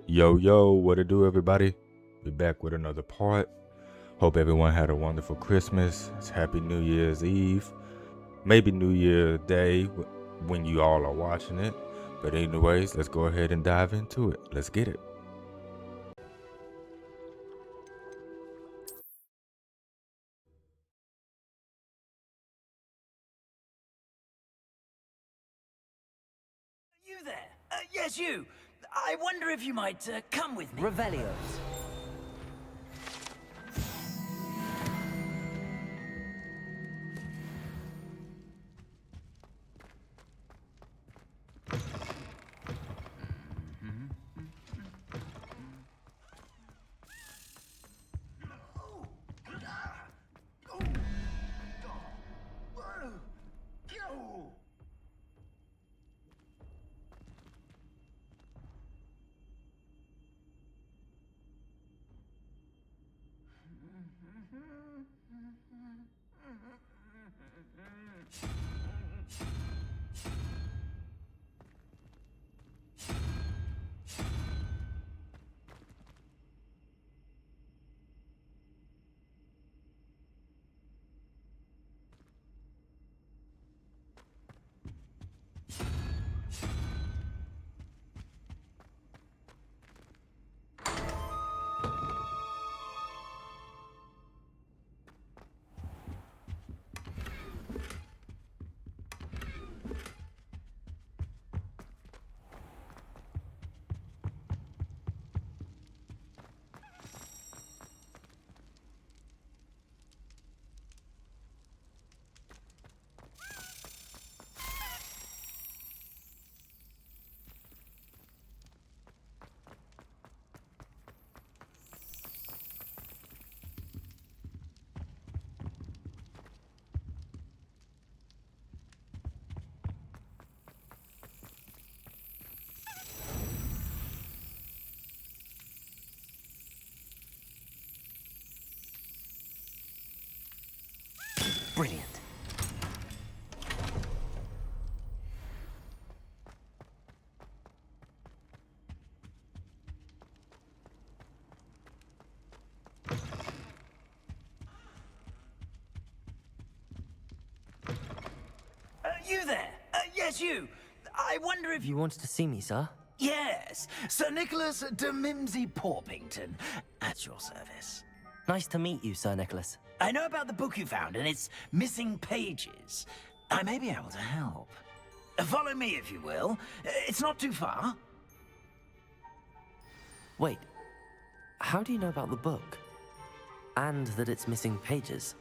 Yo, what it do, everybody? Be back with another part. Hope everyone had a wonderful Christmas. It's Happy New Year's Eve. Maybe New Year Day when you all are watching it. But anyways, let's go ahead and dive into it. Let's get it. You there? Yes, you. I wonder if you might come with me. Revelios. Brilliant. You there? Yes, you. I wonder if you... You wanted to see me, sir? Yes, Sir Nicholas de Mimsy Porpington, at your service. Nice to meet you, Sir Nicholas. I know about the book you found and its missing pages. I may be able to help. Follow me, if you will. It's not too far. Wait, how do you know about the book? And that it's missing pages?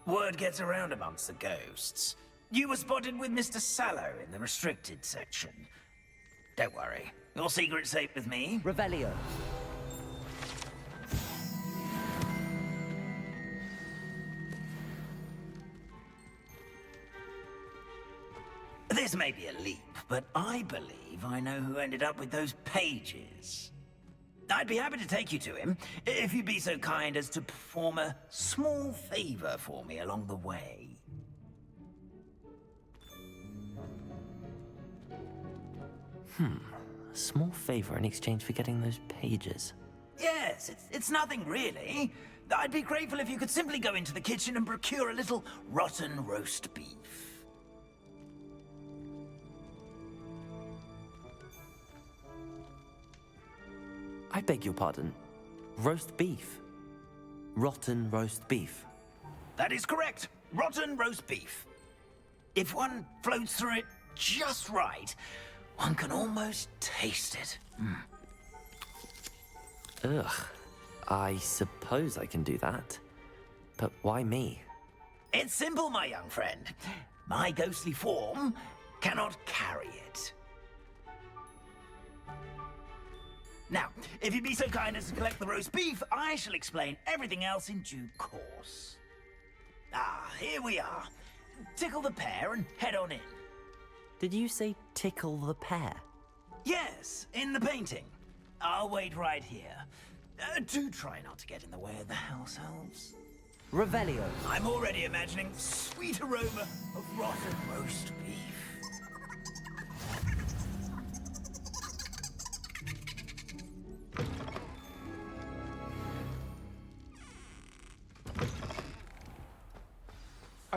Word gets around amongst the ghosts. You were spotted with Mr. Sallow in the restricted section. Don't worry, your secret's safe with me. Revelio. This may be a leap, but I believe I know who ended up with those pages. I'd be happy to take you to him, if you'd be so kind as to perform a small favor for me along the way. A small favor in exchange for getting those pages. Yes, it's nothing really. I'd be grateful if you could simply go into the kitchen and procure a little rotten roast beef. I beg your pardon. Roast beef. Rotten roast beef. That is correct. Rotten roast beef. If one floats through it just right, one can almost taste it. Ugh. I suppose I can do that. But why me? It's simple, my young friend. My ghostly form cannot carry it. Now, if you'd be so kind as to collect the roast beef, I shall explain everything else in due course. Ah, here we are. Tickle the pear and head on in. Did you say tickle the pear? Yes, in the painting. I'll wait right here. Do try not to get in the way of the house elves. Revelio. I'm already imagining the sweet aroma of rotten roast beef.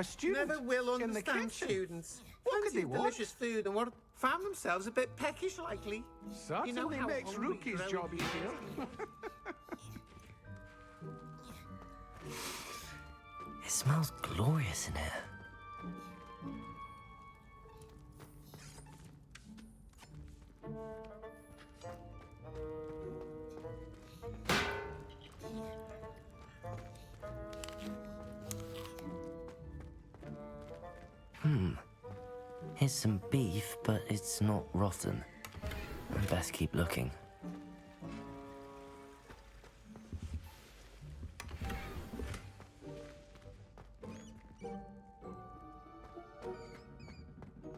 A student Never will in the understand kitchen? students. What could Plenty they of want? delicious food and what found themselves a bit peckish likely. Certainly how makes hungry Rookie's grown job people easier. It smells glorious in here. Here's some beef, but it's not rotten. I'd best keep looking.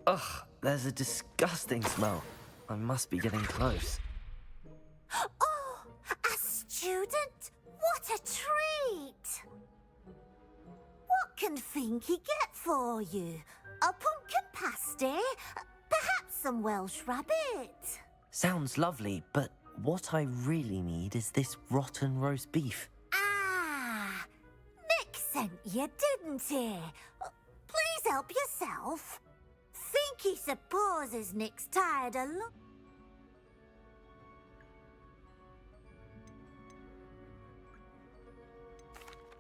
Ugh, there's a disgusting smell. I must be getting close. Oh, a student? What a treat! What can Finky get for you? A pumpkin pasty? Perhaps some Welsh rabbit? Sounds lovely, but what I really need is this rotten roast beef. Ah, Nick sent you, didn't he? Please help yourself. Finky supposes Nick's tired of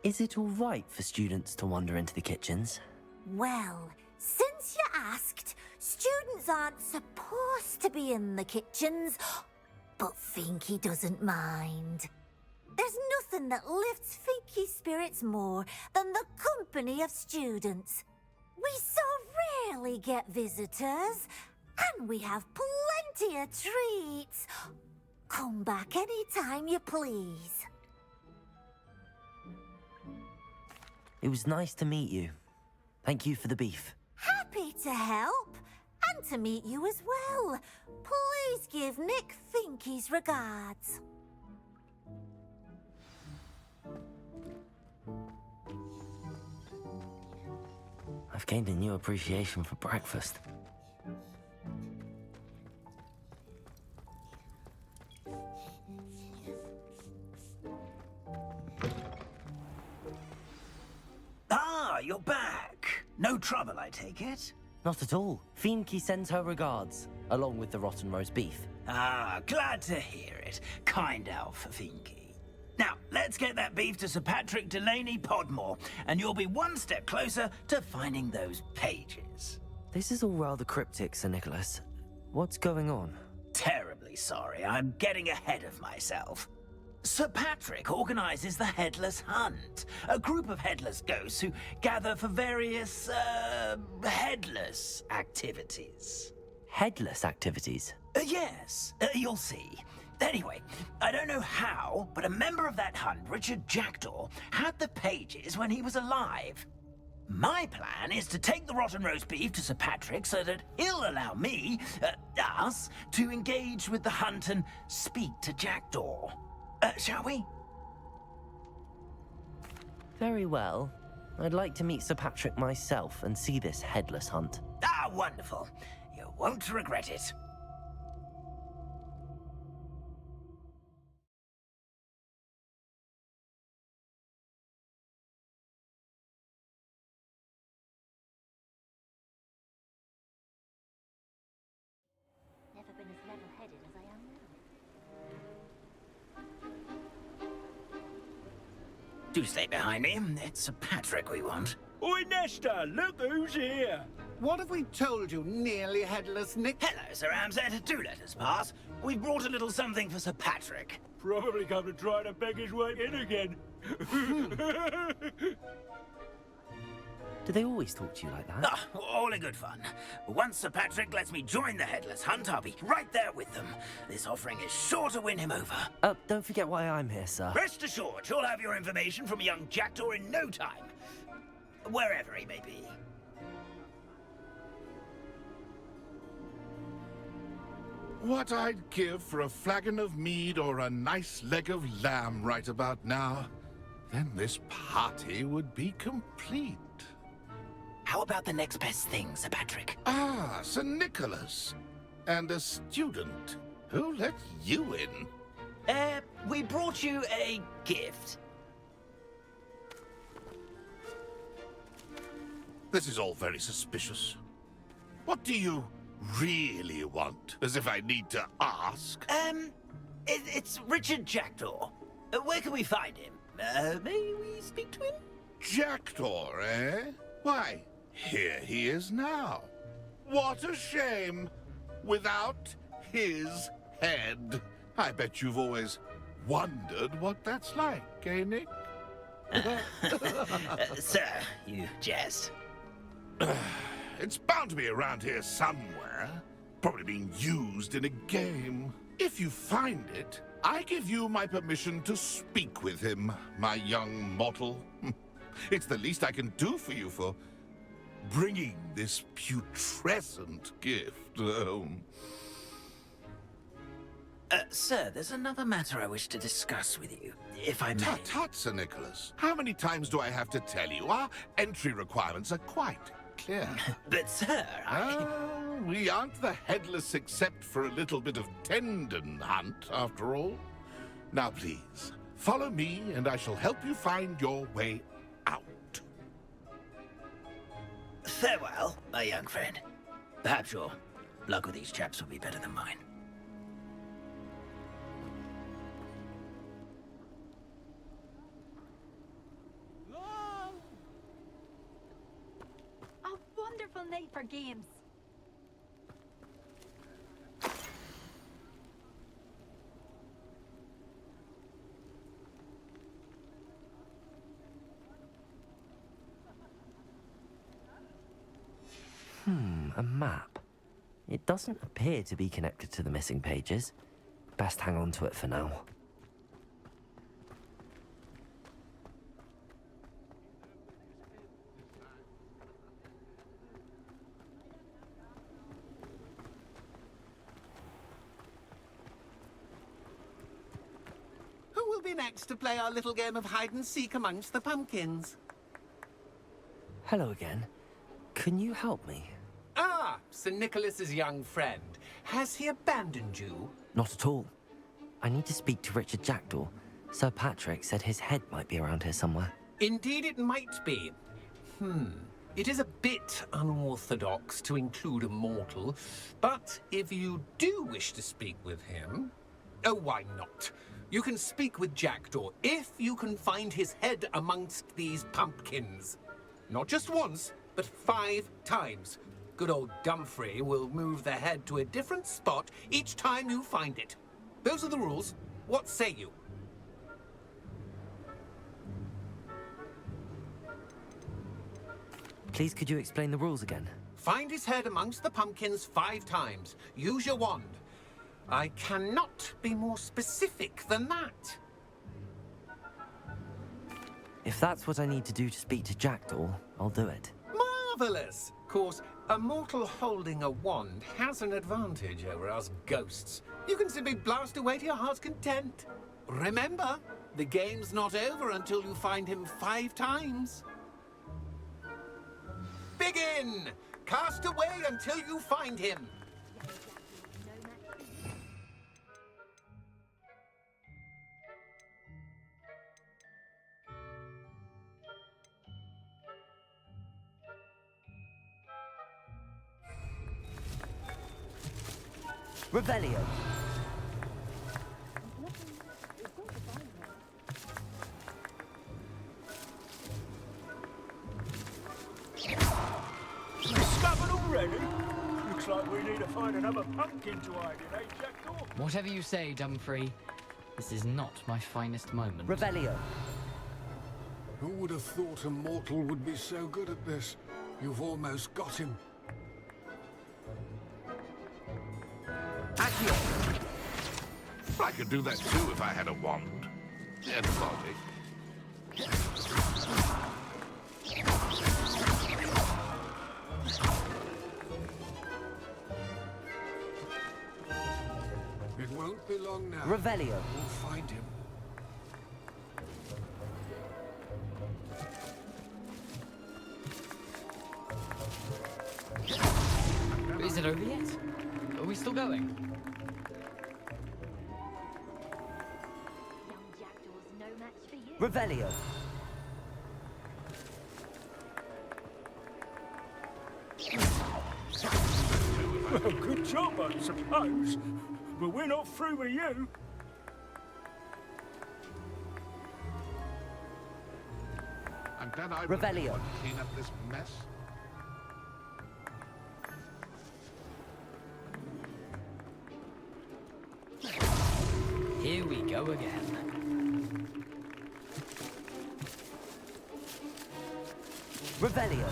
Is it all right for students to wander into the kitchens? Well, since you asked, students aren't supposed to be in the kitchens, but Finky doesn't mind. There's nothing that lifts Finky's spirits more than the company of students. We so rarely get visitors, and we have plenty of treats. Come back any time you please. It was nice to meet you. Thank you for the beef. Happy to help, and to meet you as well. Please give Nick Finky's regards. I've gained a new appreciation for breakfast. Ah, you're back. No trouble, I take it? Not at all. Fienke sends her regards, along with the rotten roast beef. Ah, glad to hear it. Kind elf, Finky. Now, let's get that beef to Sir Patrick Delaney Podmore, and you'll be one step closer to finding those pages. This is all rather cryptic, Sir Nicholas. What's going on? Terribly sorry, I'm getting ahead of myself. Sir Patrick organizes the Headless Hunt, a group of headless ghosts who gather for various, headless activities. Headless activities? Yes, you'll see. Anyway, I don't know how, but a member of that hunt, Richard Jackdaw, had the pages when he was alive. My plan is to take the rotten roast beef to Sir Patrick so that he'll allow me, us, to engage with the hunt and speak to Jackdaw. Shall we? Very well. I'd like to meet Sir Patrick myself and see this headless hunt. Ah, wonderful. You won't regret it. Never been as level-headed as I am now. Do stay behind me. It's Sir Patrick we want. Oi, Nesta, look who's here. What have we told you, nearly headless Nick? Hello, Sir Amset. Do let us pass. We've brought a little something for Sir Patrick. Probably come to try to beg his way in again. Do they always talk to you like that? Ah, all in good fun. Once Sir Patrick lets me join the Headless Hunt, I'll be right there with them. This offering is sure to win him over. Don't forget why I'm here, sir. Rest assured, you'll have your information from young Jackdaw in no time. Wherever he may be. What I'd give for a flagon of mead or a nice leg of lamb right about now. Then this party would be complete. How about the next best thing, Sir Patrick? Ah, Sir Nicholas. And a student. Who let you in? We brought you a gift. This is all very suspicious. What do you really want? As if I need to ask. It's Richard Jackdaw. Where can we find him? May we speak to him? Jackdaw, eh? Why, here he is now. What a shame. Without his head. I bet you've always wondered what that's like, eh, Nick? Sir, you jest. It's bound to be around here somewhere. Probably being used in a game. If you find it, I give you my permission to speak with him, my young mortal. It's the least I can do for you for bringing this putrescent gift home. Sir, there's another matter I wish to discuss with you, if I may. Tut, tut, Sir Nicholas. How many times do I have to tell you? Our entry requirements are quite clear. But, sir, We aren't the headless except for a little bit of tendon hunt, after all. Now, please, follow me, and I shall help you find your way out. Farewell, my young friend. Perhaps your luck with these chaps will be better than mine. A wonderful night for games. A map. It doesn't appear to be connected to the missing pages. Best hang on to it for now. Who will be next to play our little game of hide and seek amongst the pumpkins? Hello again. Can you help me? Ah, Sir Nicholas's young friend. Has he abandoned you? Not at all. I need to speak to Richard Jackdaw. Sir Patrick said his head might be around here somewhere. Indeed it might be. It is a bit unorthodox to include a mortal, but if you do wish to speak with him... Oh, why not? You can speak with Jackdaw if you can find his head amongst these pumpkins. Not just once, but 5 times. Good old Dumfrey will move the head to a different spot each time you find it. Those are the rules. What say you? Please, could you explain the rules again? Find his head amongst the pumpkins 5 times. Use your wand. I cannot be more specific than that. If that's what I need to do to speak to Jackdaw, I'll do it. Marvelous! Of course, a mortal holding a wand has an advantage over us ghosts. You can simply blast away to your heart's content. Remember, the game's not over until you find him 5 times. Begin! Cast away until you find him. Revelio. Discovered already? Looks like we need to find another pumpkin to hide in, eh, Jackdaw? Whatever you say, Dumfrey. This is not my finest moment. Revelio. Who would have thought a mortal would be so good at this? You've almost got him. Accio! I could do that too if I had a wand. And a body. It won't be long now. Revelio. We'll find him. Is it over yet? Are we still going? Young Jackdaw's no match for you. Revelio. job, I suppose. But we're not through with you. I'm glad I Revelio. to clean up this mess. Here we go again. Revelio.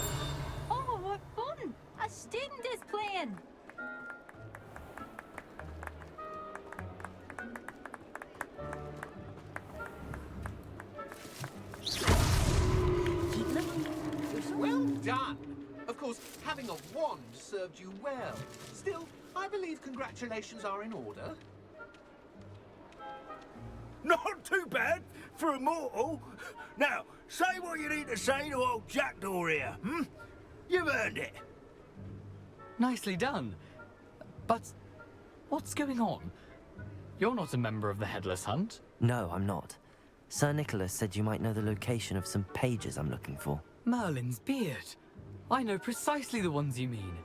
Oh, what fun! A student is playing. Well done! Of course, having a wand served you well. Still, I believe congratulations are in order. Not too bad for a mortal. Now, say what you need to say to old Jackdaw here, hmm? You've earned it. Nicely done. But what's going on? You're not a member of the Headless Hunt. No, I'm not. Sir Nicholas said you might know the location of some pages I'm looking for. Merlin's beard. I know precisely the ones you mean.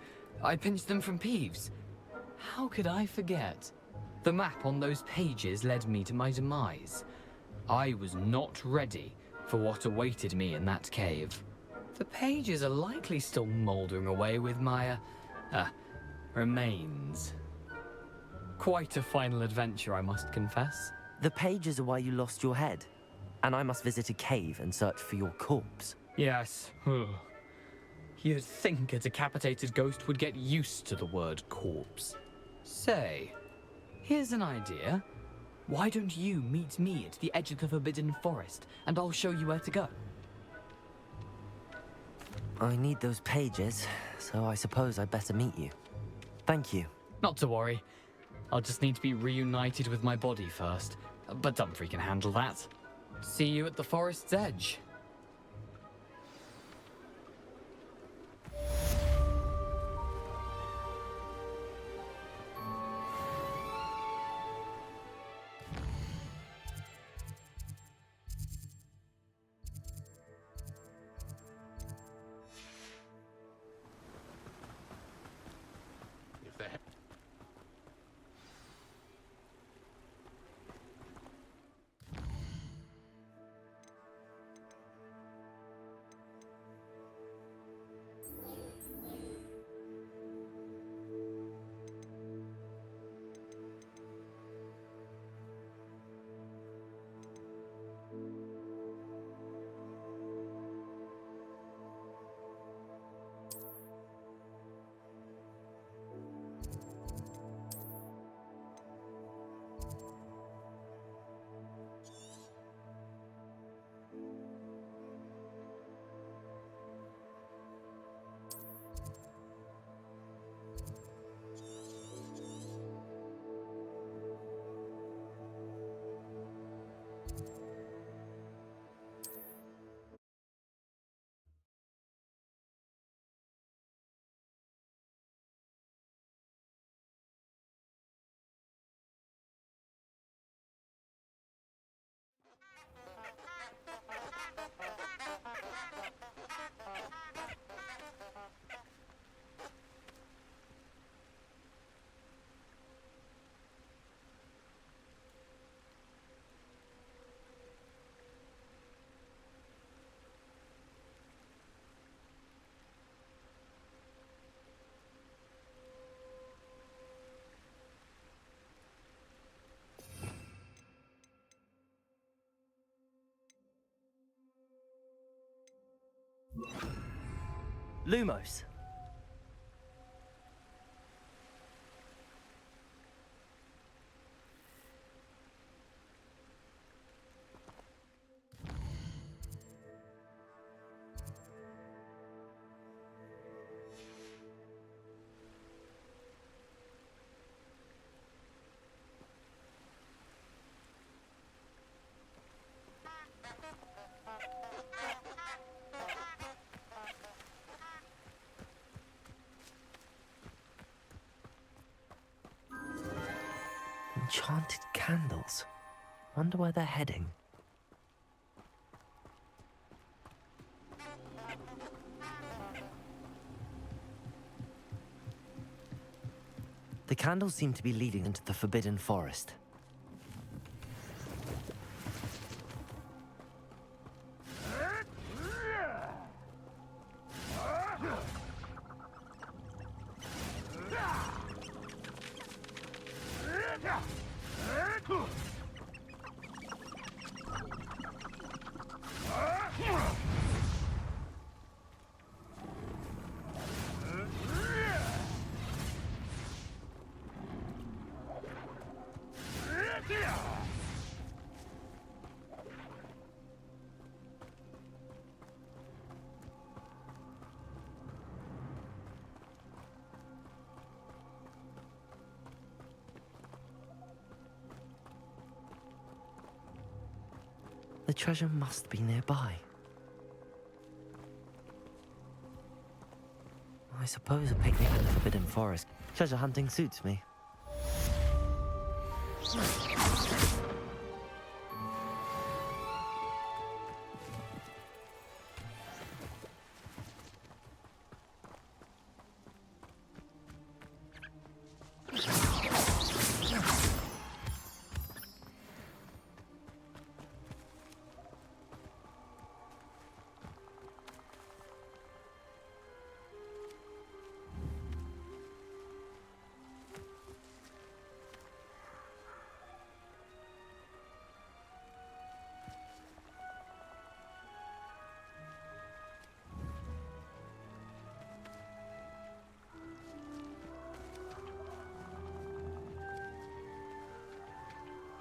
I pinched them from Peeves. How could I forget? The map on those pages led me to my demise. I was not ready for what awaited me in that cave. The pages are likely still mouldering away with my, remains. Quite a final adventure, I must confess. The pages are why you lost your head, and I must visit a cave and search for your corpse. Yes. You'd think a decapitated ghost would get used to the word corpse. Say, here's an idea. Why don't you meet me at the edge of the Forbidden Forest, and I'll show you where to go? I need those pages, so I suppose I'd better meet you. Thank you. Not to worry. I'll just need to be reunited with my body first. But Dumfrey can handle that. See you at the forest's edge. If they Lumos. Enchanted candles. Wonder where they're heading. The The candles seem to be leading into the Forbidden Forest. The treasure must be nearby. I suppose a picnic in the Forbidden Forest. Treasure hunting suits me.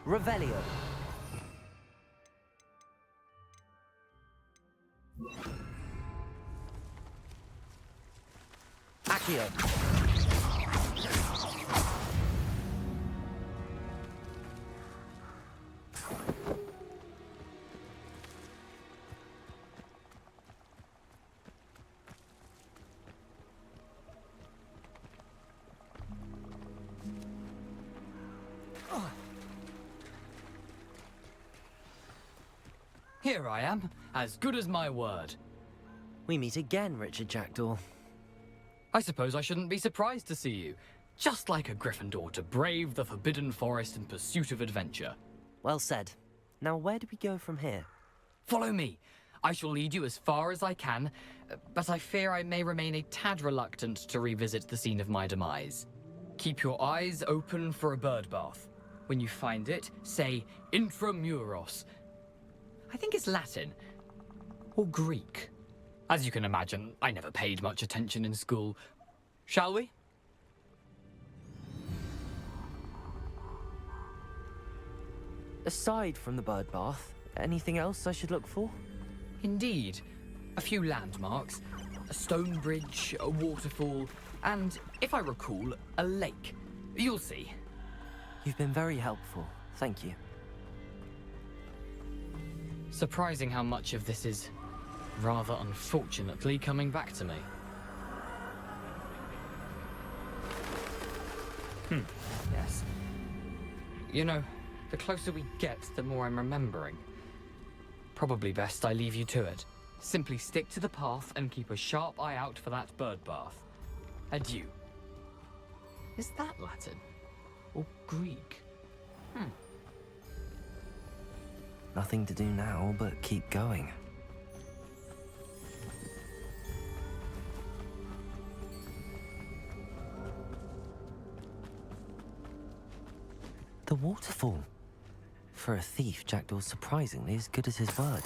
Revelio. Accio. Here I am, as good as my word. We meet again, Richard Jackdaw. I suppose I shouldn't be surprised to see you. Just like a Gryffindor to brave the Forbidden Forest in pursuit of adventure. Well said. Now where do we go from here? Follow me. I shall lead you as far as I can, but I fear I may remain a tad reluctant to revisit the scene of my demise. Keep your eyes open for a bird bath. When you find it, say Intramuros. I think it's Latin. Or Greek. As you can imagine, I never paid much attention in school. Shall we? Aside from the bird bath, anything else I should look for? Indeed. A few landmarks, a stone bridge, a waterfall, and, if I recall, a lake. You'll see. You've been very helpful. Thank you. Surprising how much of this is, rather unfortunately, coming back to me. Yes. You know, the closer we get, the more I'm remembering. Probably best I leave you to it. Simply stick to the path and keep a sharp eye out for that bird bath. Adieu. Is that Latin? Or Greek? Nothing to do now but keep going. The waterfall. For a thief, Jackdaw's surprisingly as good as his word.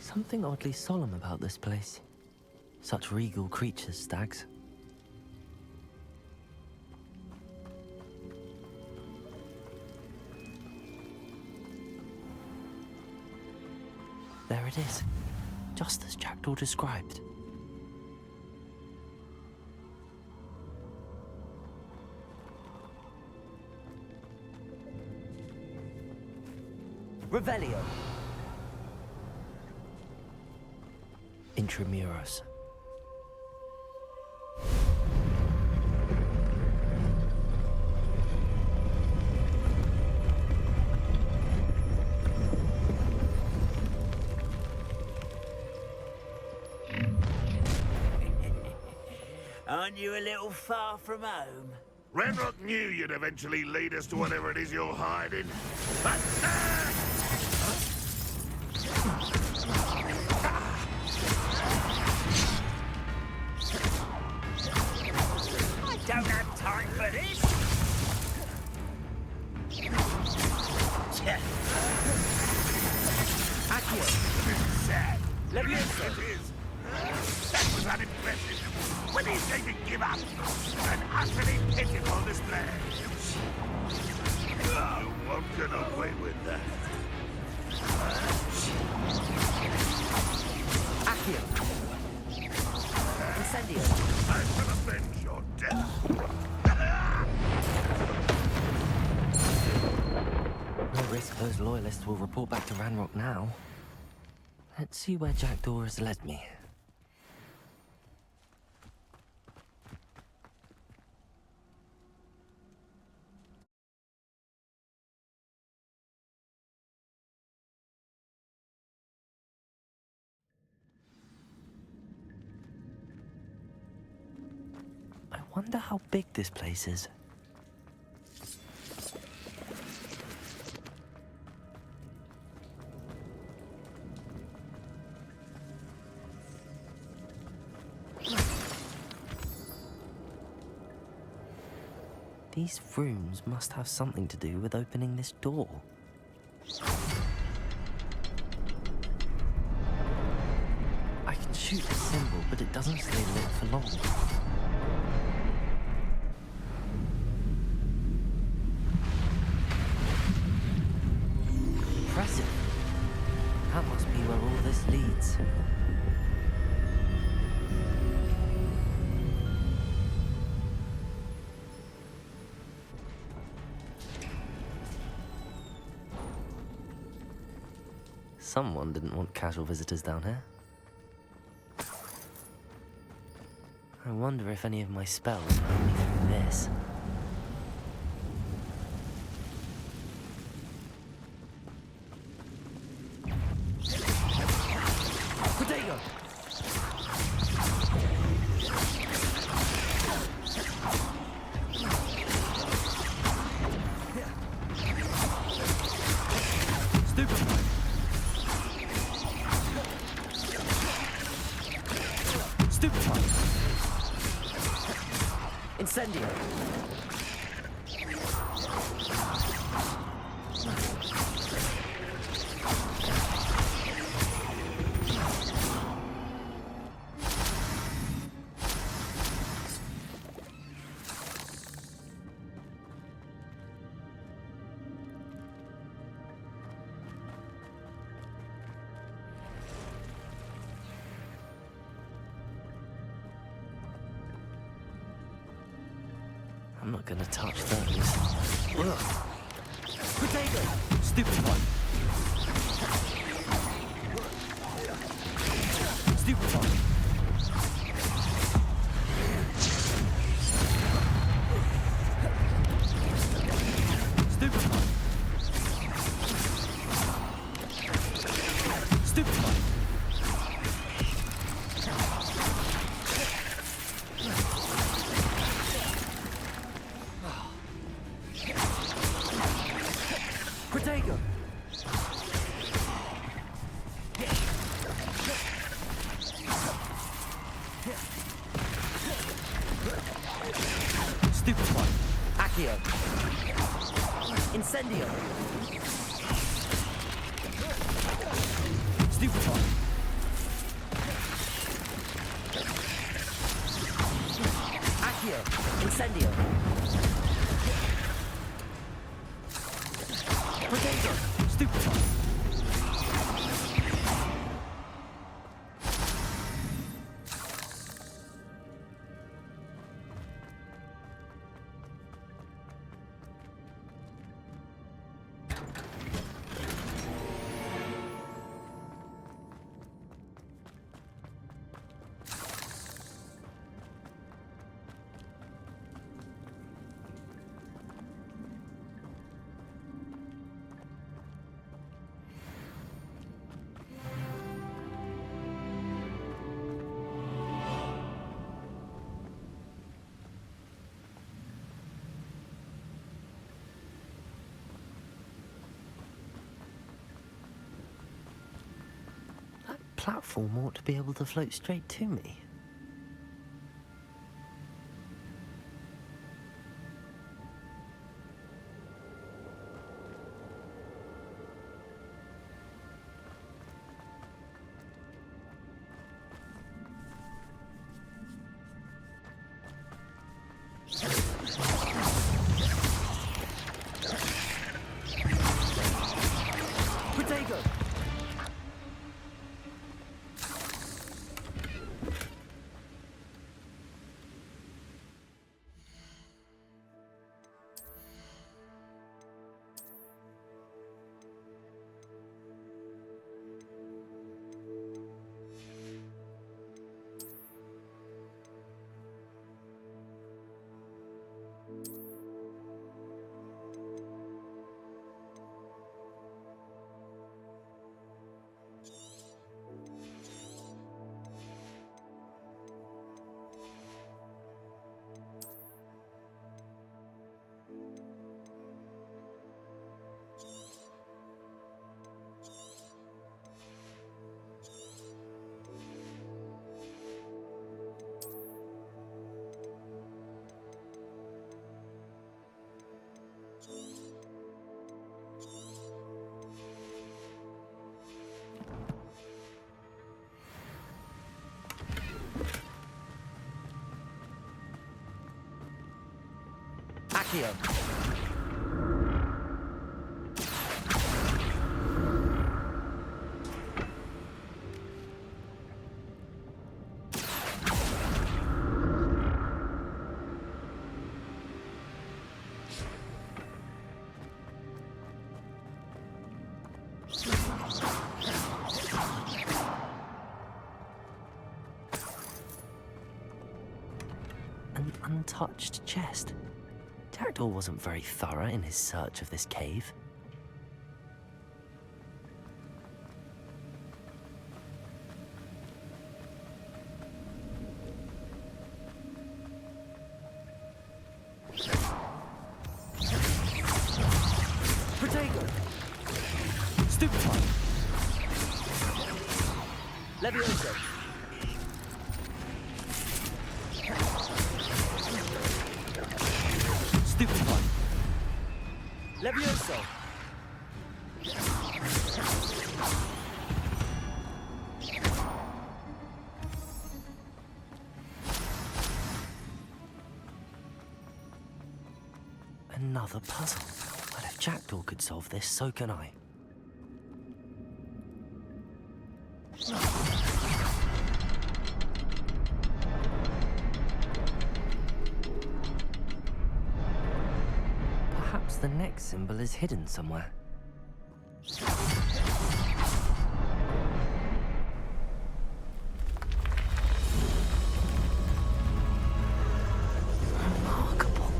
Something oddly solemn about this place. Such regal creatures, stags. There it is, just as Jackdaw described. Revelio. Intramuros. Aren't you a little far from home? Renrock knew you'd eventually lead us to whatever it is you're hiding. I don't have time for this! Accio. Sad. Leviosa. It is. That was unimpressive. When he's going to give up. An utterly pitiful display. You won't get away with that. Accio. Incendio. I shall avenge your death. No risk those loyalists will report back to Ranrock now. Let's see where Jackdaw has led me. I wonder how big this place is. These rooms must have something to do with opening this door. I can shoot the symbol, but it doesn't stay lit for long. Impressive. That must be where all this leads. Someone didn't want casual visitors down here. I wonder if any of my spells are only through this. Protego! Stupefy! Stupefy! Incendio! I'm not gonna touch those. Potato! Stupid one. Stupid one. Stupid one. Stupid one. Protego! Stupid one. Accio. Incendio. Stupid one. Accio. Incendio. Potato! Stupid one! platform ought to be able to float straight to me. Accio. An untouched chest. Jackdaw wasn't very thorough in his search of this cave. Protego! Stupefy! Levioso! Stupefy! Levioso! Another puzzle. Well, if Jackdaw could solve this, so can I. Perhaps the next symbol is hidden somewhere. Remarkable.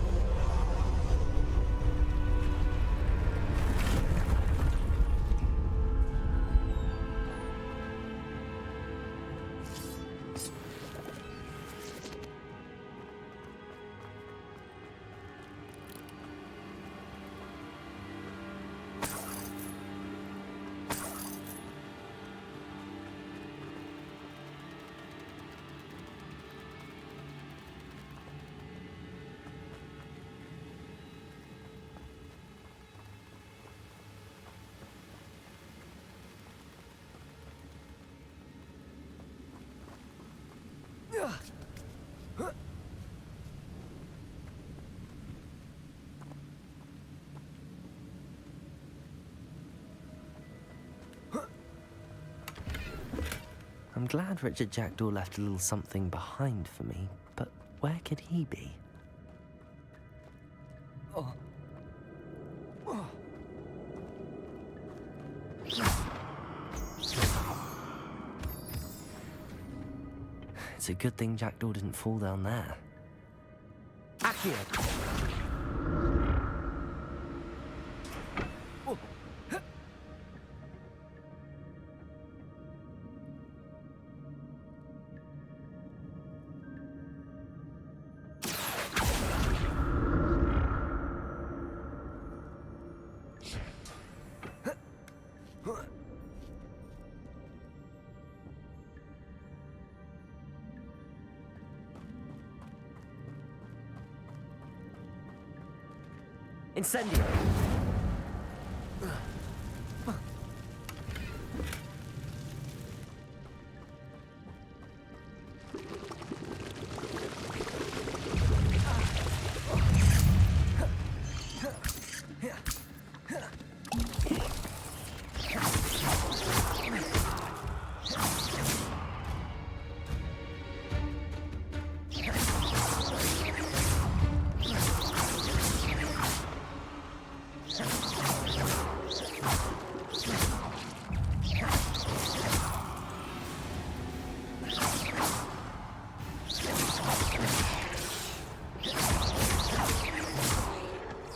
I'm glad Richard Jackdaw left a little something behind for me, but where could he be? It's a good thing Jackdaw didn't fall down there. Accio! Incendio!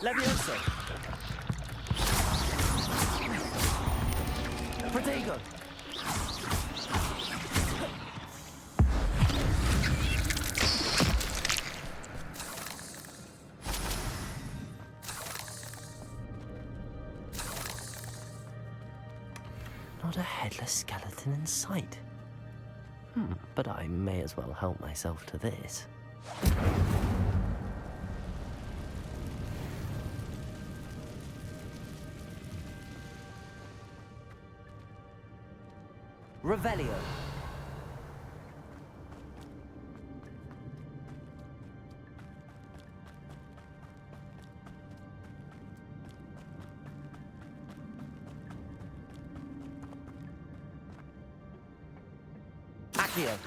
Levioso! Protego! Not a headless skeleton in sight. But I may as well help myself to this. Revelio! Accio!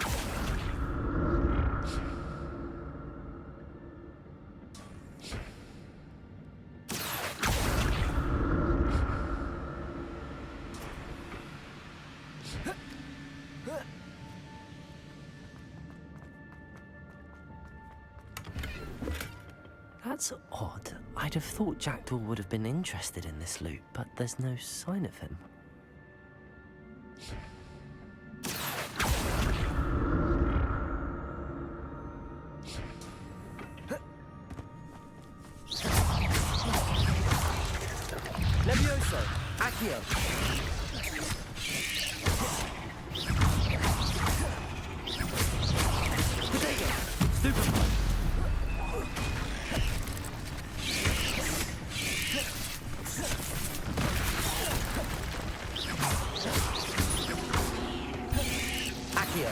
That's odd. I'd have thought Jackdaw would have been interested in this loot, but there's no sign of him. Levioso! Accio! Protego! Stupefy! Accio!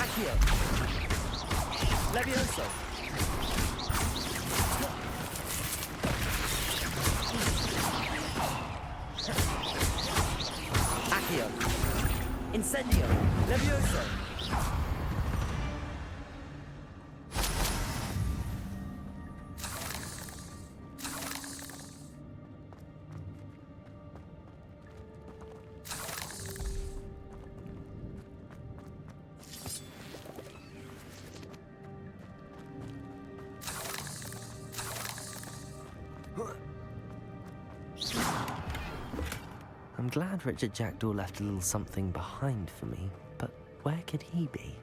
Accio! Levioso! Accio! Incendio! Levioso! I'm glad Richard Jackdaw left a little something behind for me, but where could he be?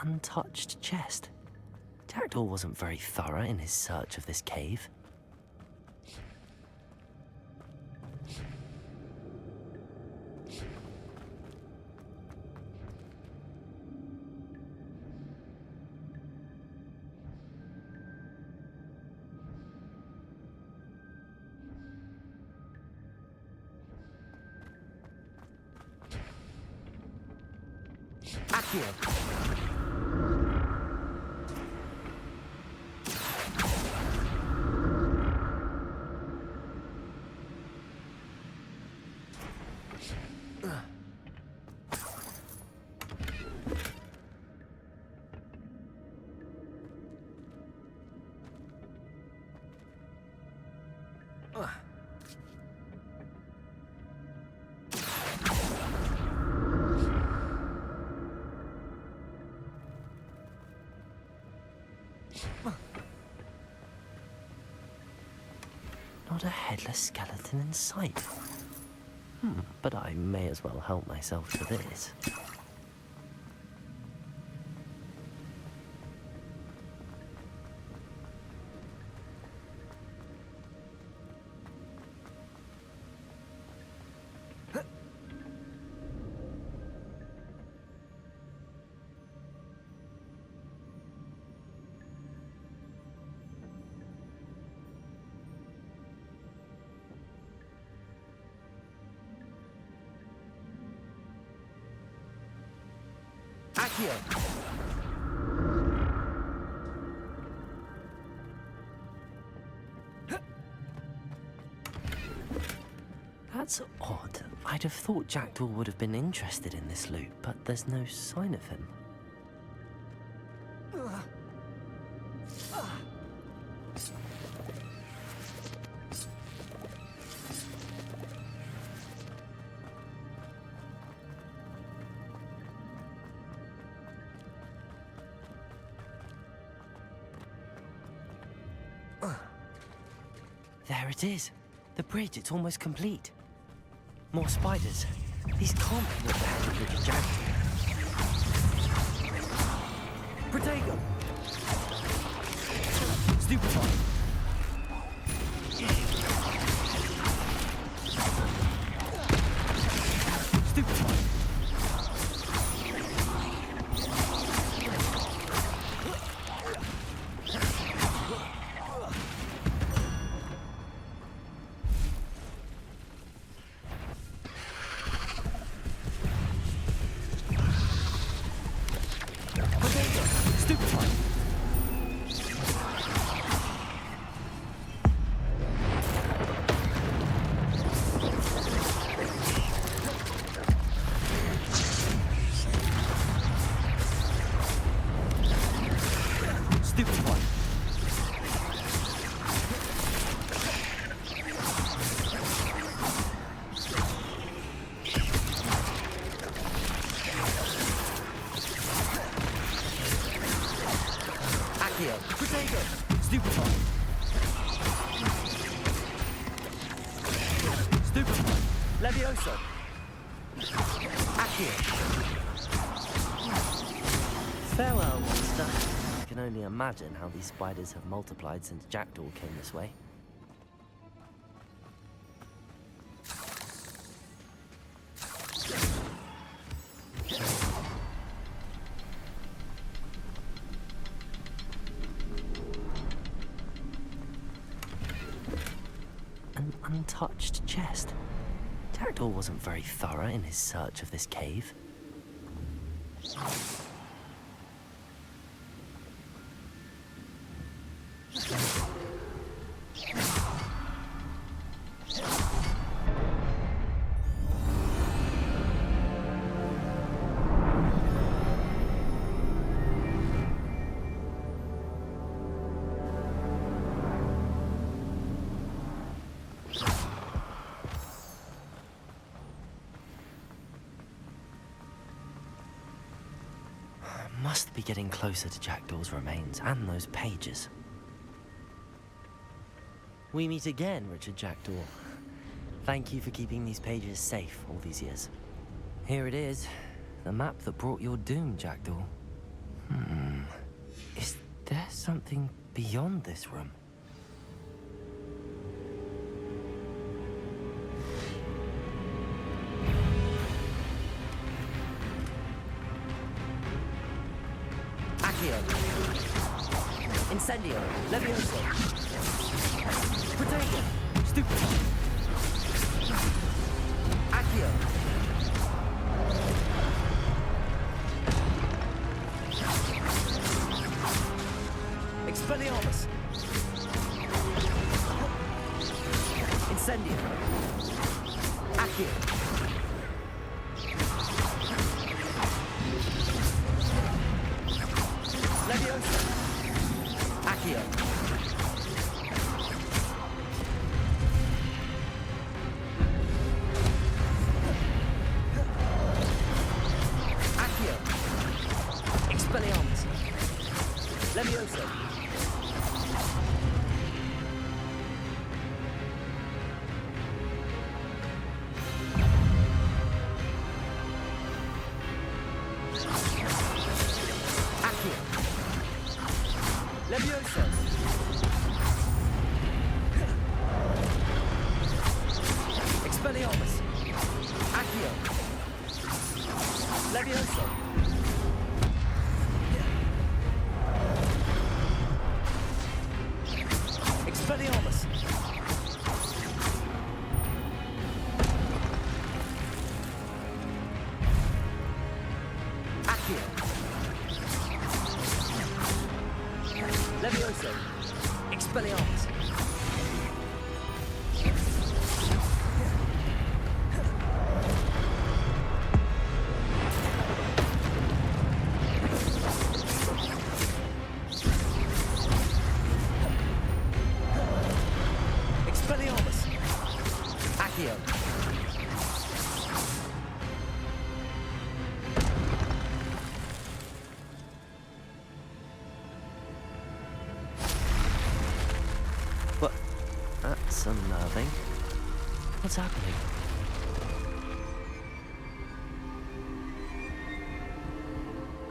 untouched chest. Jackdaw wasn't very thorough in his search of this cave. Accio. Not a headless skeleton in sight. But I may as well help myself to this. Accio. That's odd. I'd have thought Jackdaw would have been interested in this loot, but there's no sign of him. There it is. The bridge, it's almost complete. More spiders. These can't be what the hell of Richard Jackdaw. Protego. Stupefy. Stupefy. Levioso. Accio. Farewell, monster. I can only imagine how these spiders have multiplied since Jackdaw came this way. An untouched chest. Jackdaw wasn't very thorough in his search of this cave. Must be getting closer to Jackdaw's remains and those pages. We meet again, Richard Jackdaw. Thank you for keeping these pages safe all these years. Here it is, the map that brought your doom, Jackdaw. Is there something beyond this room? Accio. Incendio. Levioso. Protego. Stupefy. Accio. Expelliarmus. Incendio. Accio. Leviosa. Accio. Accio. Expelliarmus. Leviosa. Accio. Leviosa. Expelliarmus. Accio. Leviosa. Expelliarmus. Accio. Levioso. Expelliarmus. Expelliarmus. Accio. But that's unnerving. What's happening?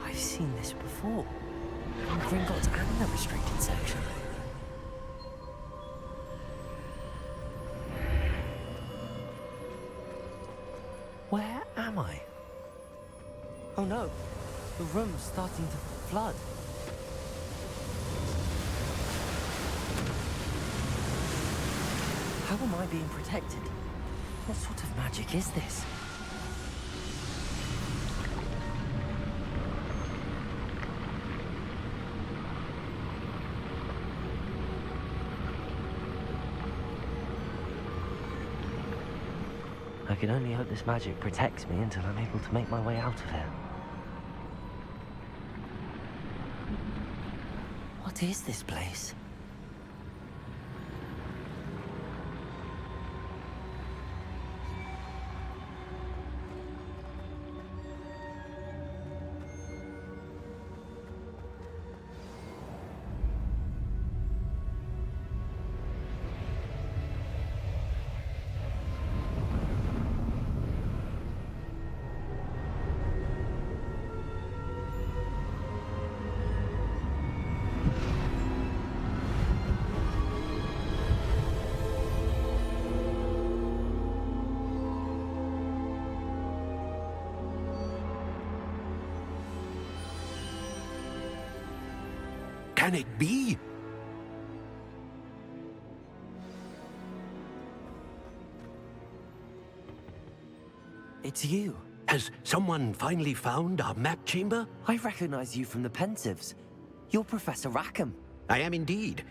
I've seen this before. In Gringotts and the restricted section. Where am I? Oh no, the room's starting to flood. How am I being protected? What sort of magic is this? I can only hope this magic protects me until I'm able to make my way out of here. What is this place? Can it be? It's you. Has someone finally found our map chamber? I recognize you from the Pensives. You're Professor Rackham. I am indeed.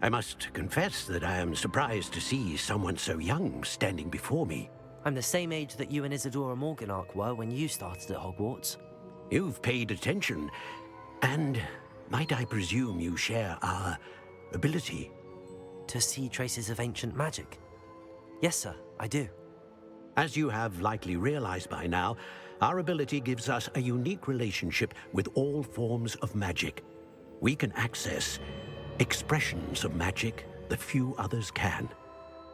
I must confess that I am surprised to see someone so young standing before me. I'm the same age that you and Isadora Morganach were when you started at Hogwarts. You've paid attention, and might I presume you share our ability? To see traces of ancient magic? Yes, sir, I do. As you have likely realized by now, our ability gives us a unique relationship with all forms of magic. We can access expressions of magic that few others can.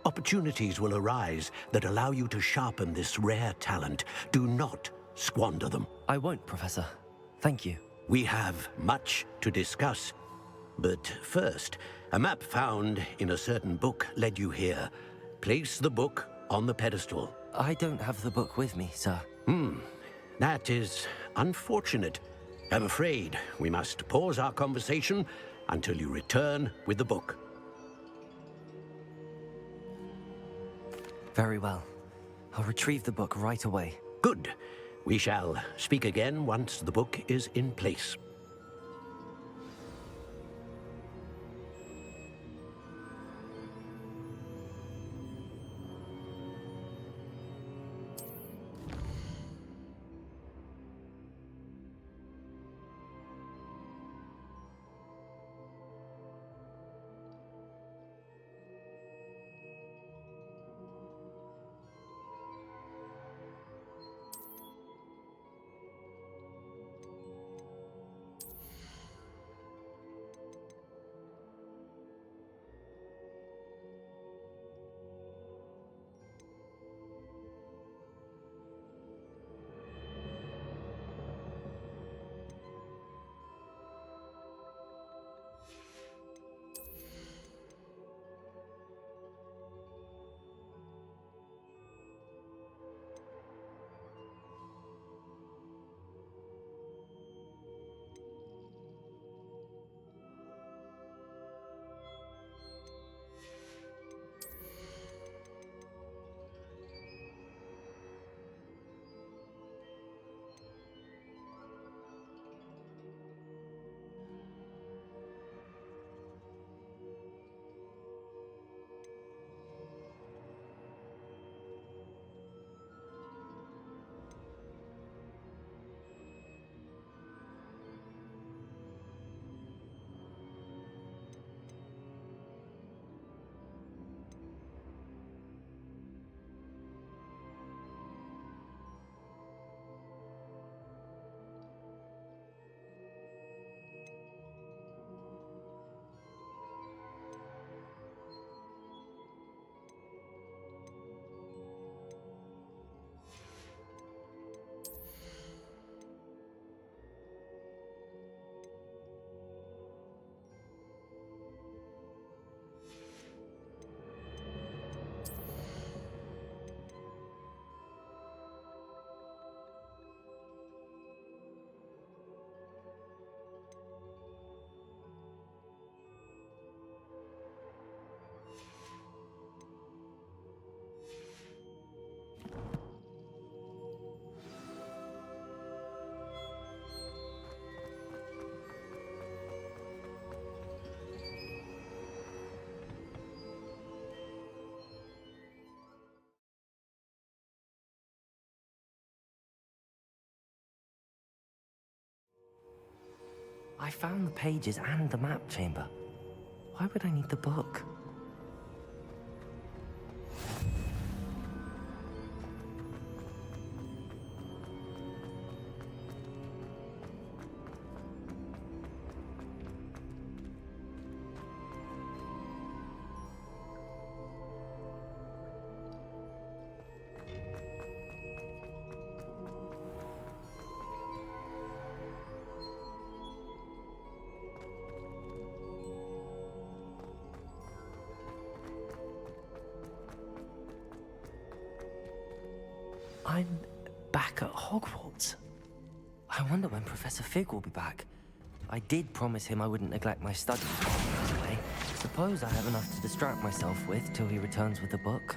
Opportunities will arise that allow you to sharpen this rare talent. Do not squander them. I won't, Professor. Thank you. We have much to discuss. But first, a map found in a certain book led you here. Place the book on the pedestal. I don't have the book with me, sir. That is unfortunate. I'm afraid we must pause our conversation until you return with the book. Very well. I'll retrieve the book right away. Good. We shall speak again once the book is in place. I found the pages and the map chamber. Why would I need the book? I'm back at Hogwarts. I wonder when Professor Fig will be back. I did promise him I wouldn't neglect my studies anyway. Suppose I have enough to distract myself with till he returns with the book.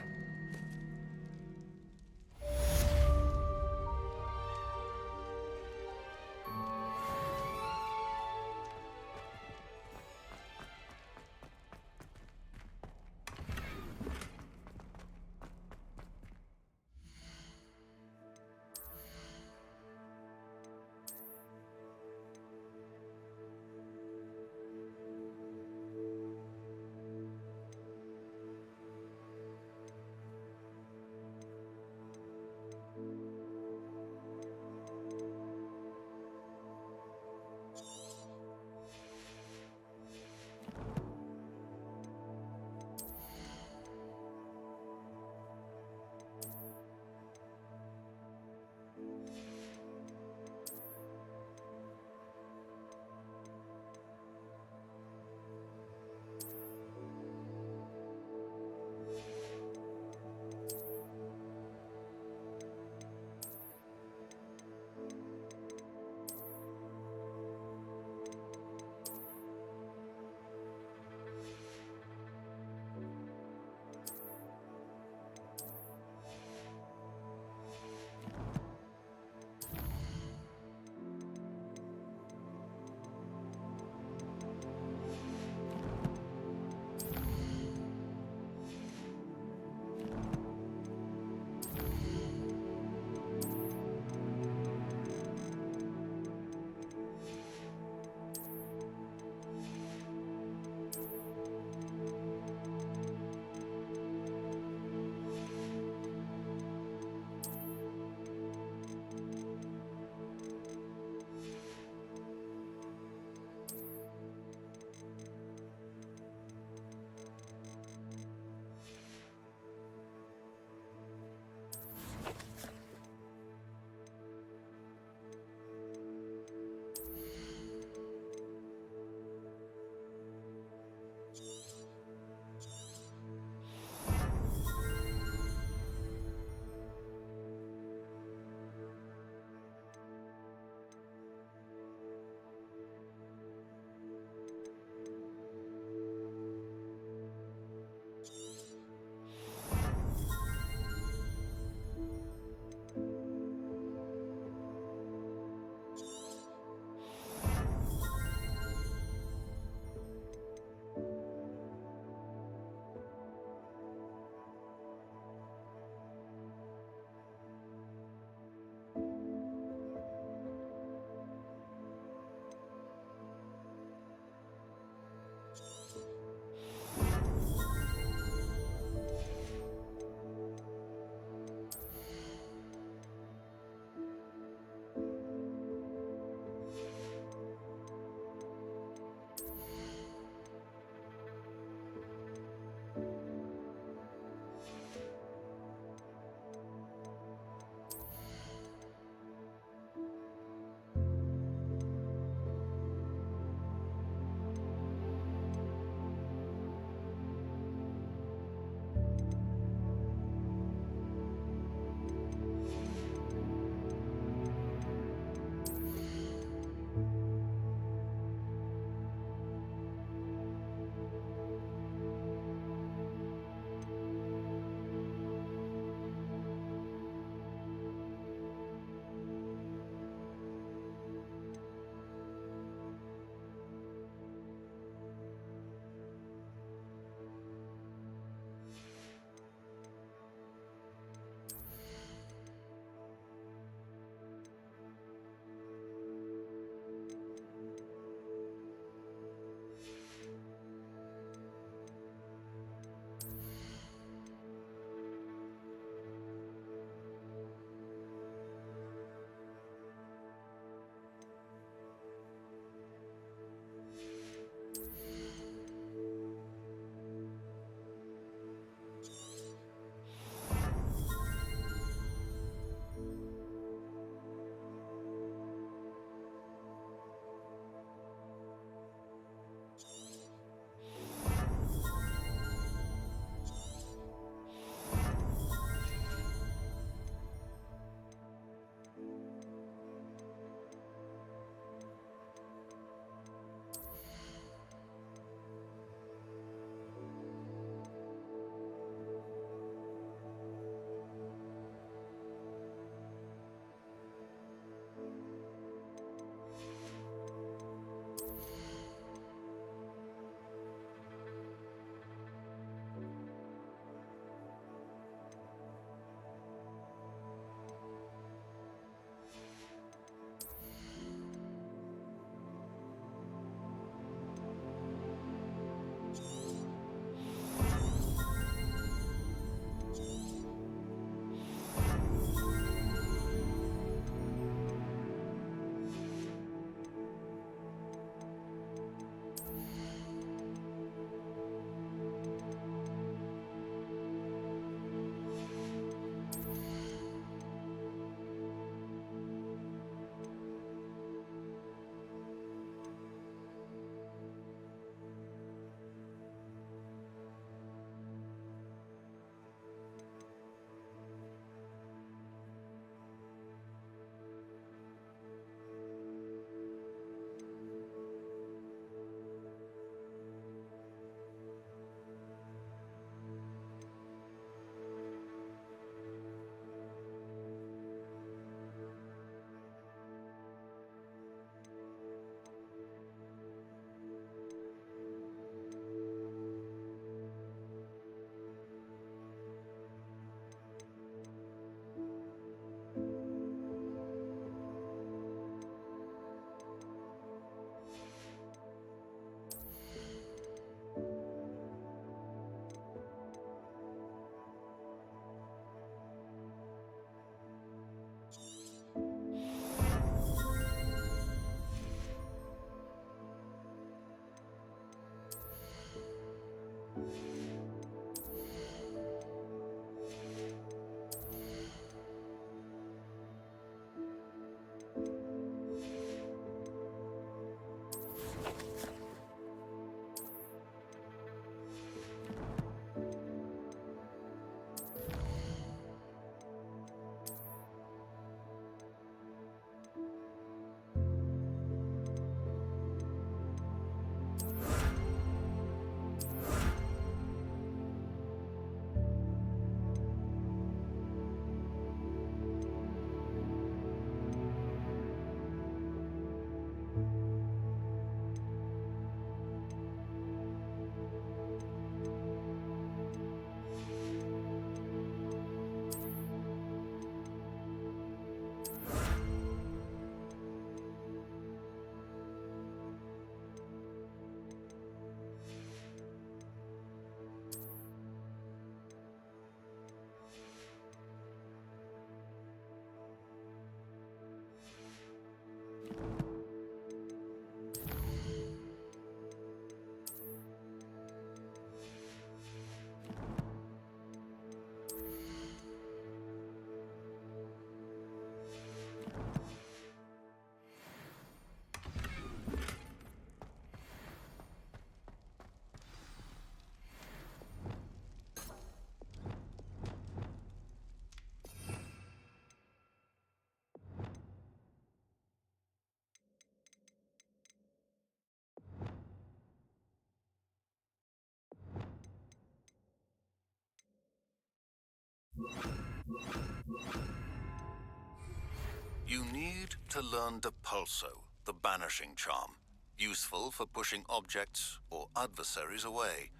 You need to learn Depulso, the banishing charm. Useful for pushing objects or adversaries away.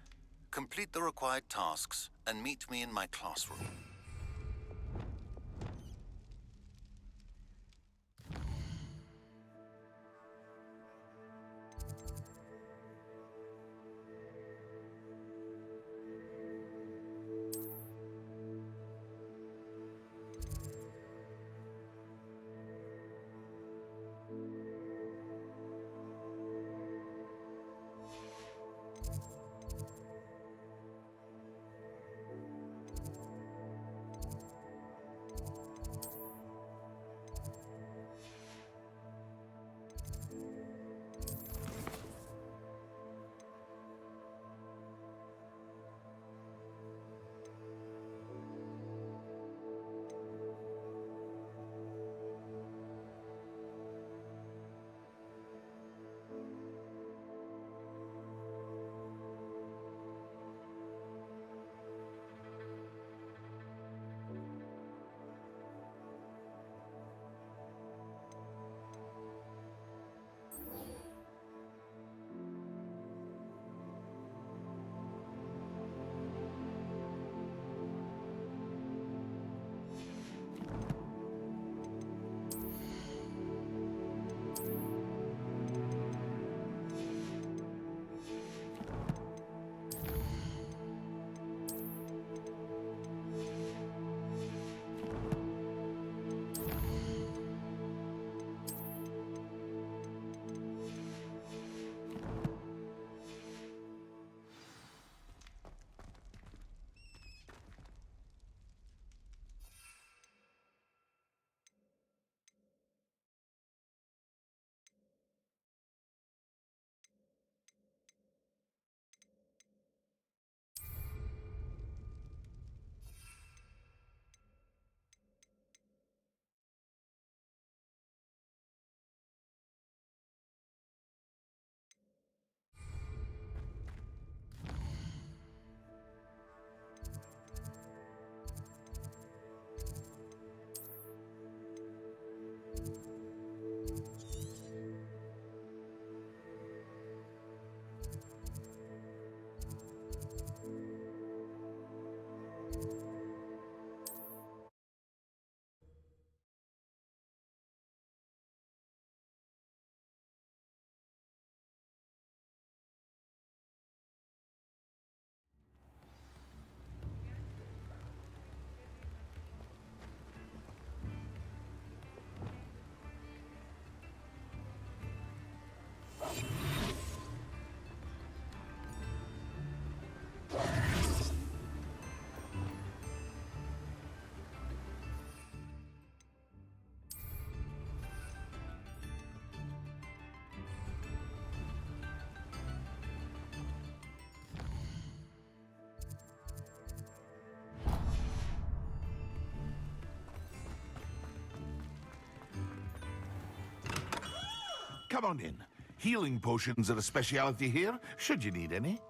Complete the required tasks and meet me in my classroom. Come on in. Healing potions are a speciality here, should you need any.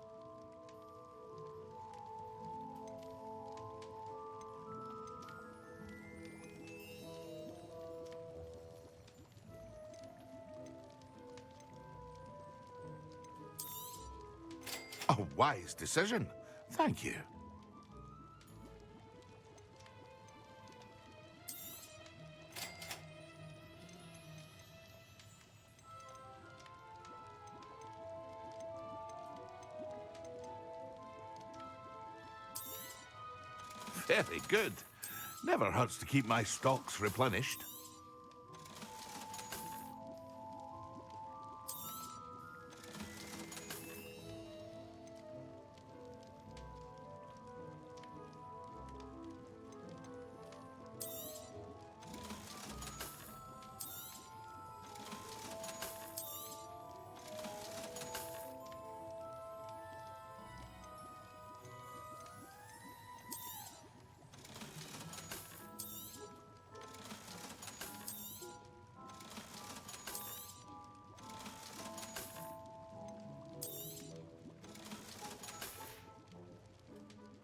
A wise decision. Thank you. Very good. Never hurts to keep my stocks replenished.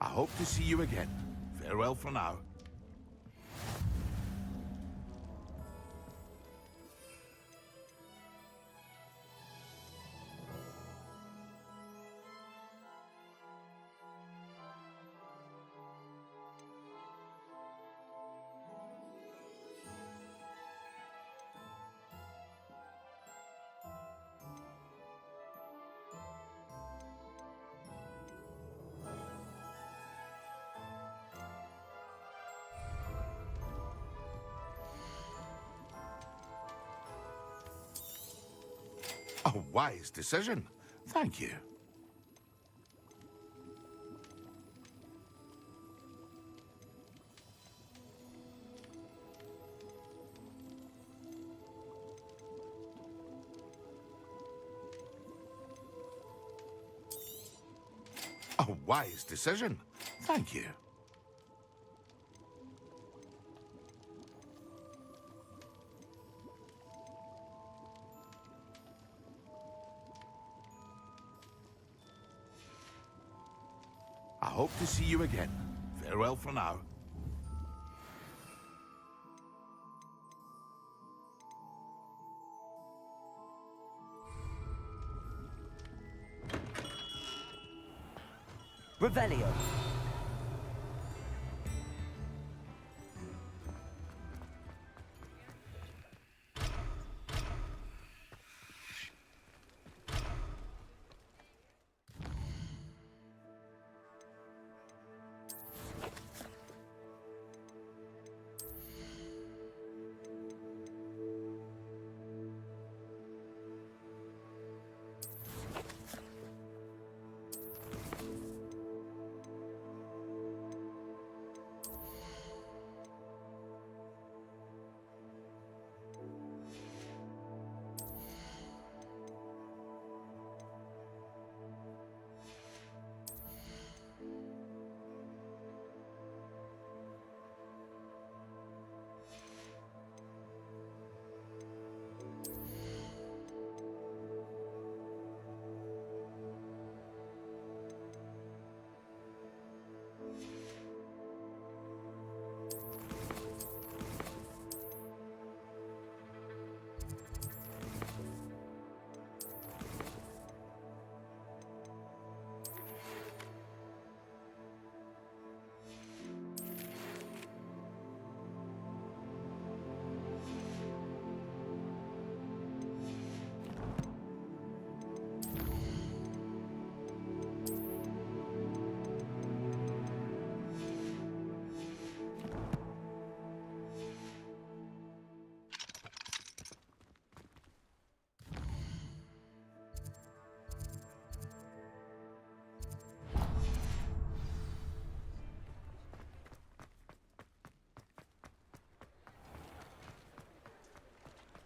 I hope to see you again Farewell for now. A wise decision. Thank you. A wise decision. Thank you. I hope to see you again. Farewell for now. Revelio.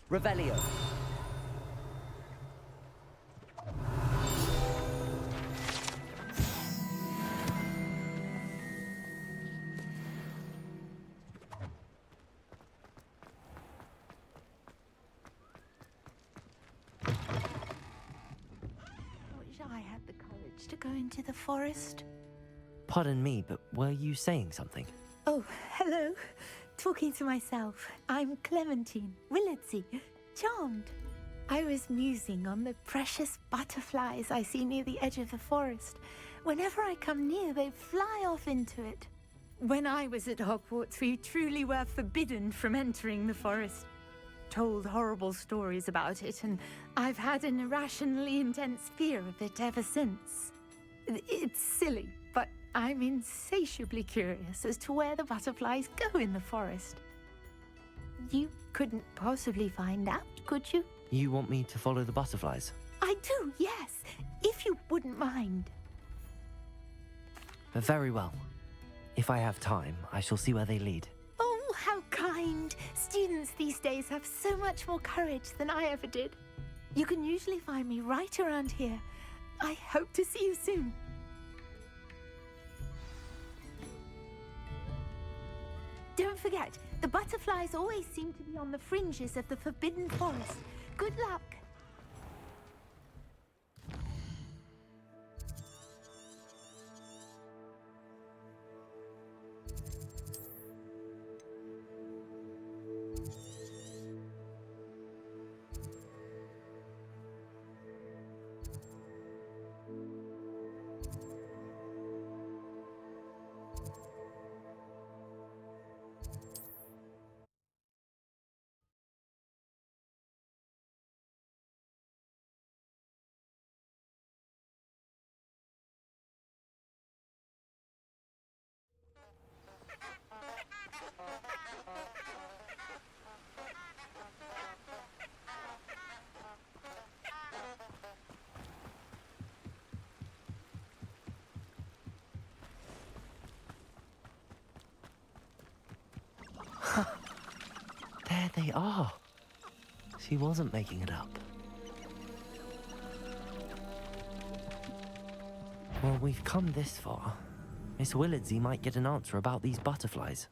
Revelio. Wish I had the courage to go into the forest. Pardon me, but were you saying something? Oh, hello. Talking to myself. I'm Clementine Willardsey, charmed. I was musing on the precious butterflies I see near the edge of the forest. Whenever I come near, they fly off into it. When I was at Hogwarts, we truly were forbidden from entering the forest. Told horrible stories about it, and I've had an irrationally intense fear of it ever since. It's silly, but I'm insatiably curious as to where the butterflies go in the forest. You couldn't possibly find out, could you? You want me to follow the butterflies? I do, yes, if you wouldn't mind. Very well. If I have time, I shall see where they lead. Oh, how kind. Students these days have so much more courage than I ever did. You can usually find me right around here. I hope to see you soon. Don't forget, the butterflies always seem to be on the fringes of the Forbidden Forest. Good luck. There they are. She wasn't making it up. Well, we've come this far. Miss Willardsey might get an answer about these butterflies.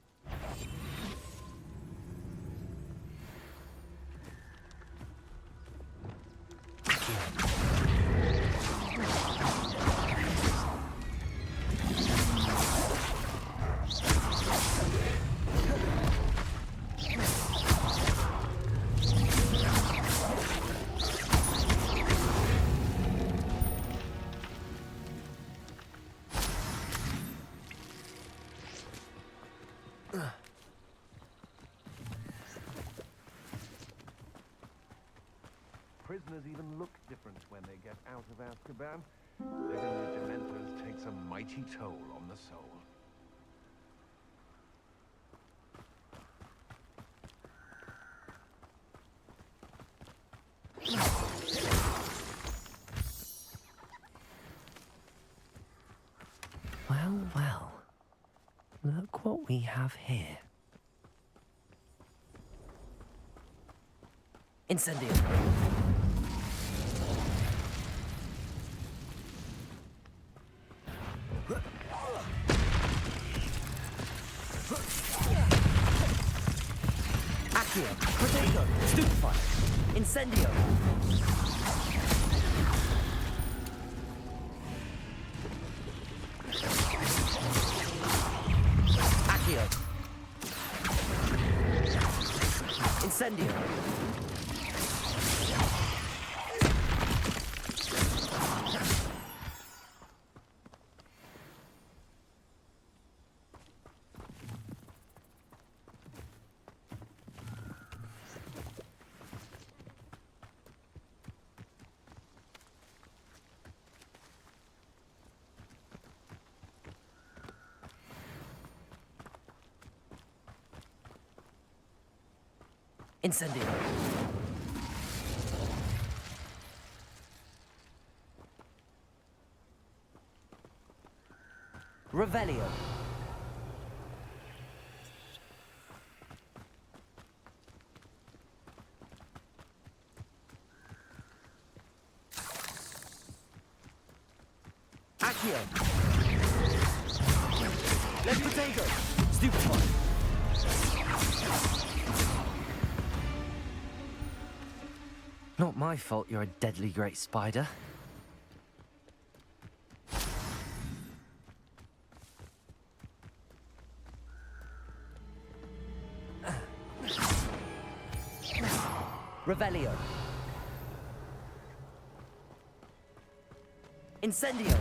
Prisoners even look different when they get out of Azkaban. Living with Dementors takes a mighty toll on the soul. Well, well. Look what we have here. Incendio. Accio. Protego. Stupefy. Incendio. Accio. Incendio. Incendio. Revelio. Accio. Let's potato. Stupefy. Not my fault you're a deadly great spider. Revelio. Incendio.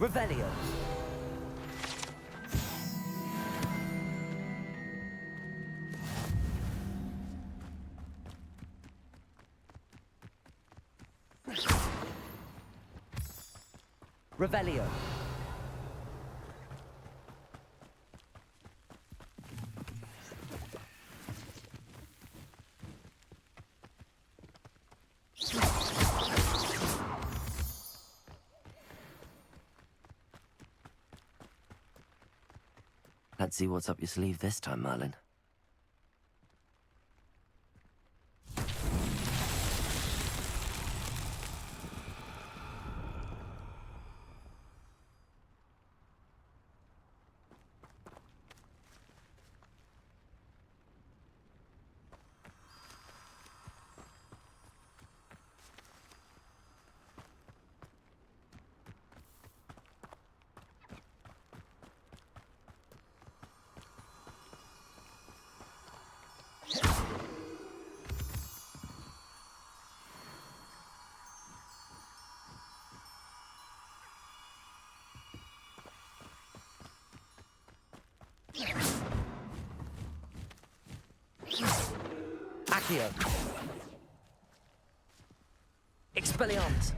Revelio. Revelio. Let's see what's up your sleeve this time, Merlin. Accio. Expelliarmus.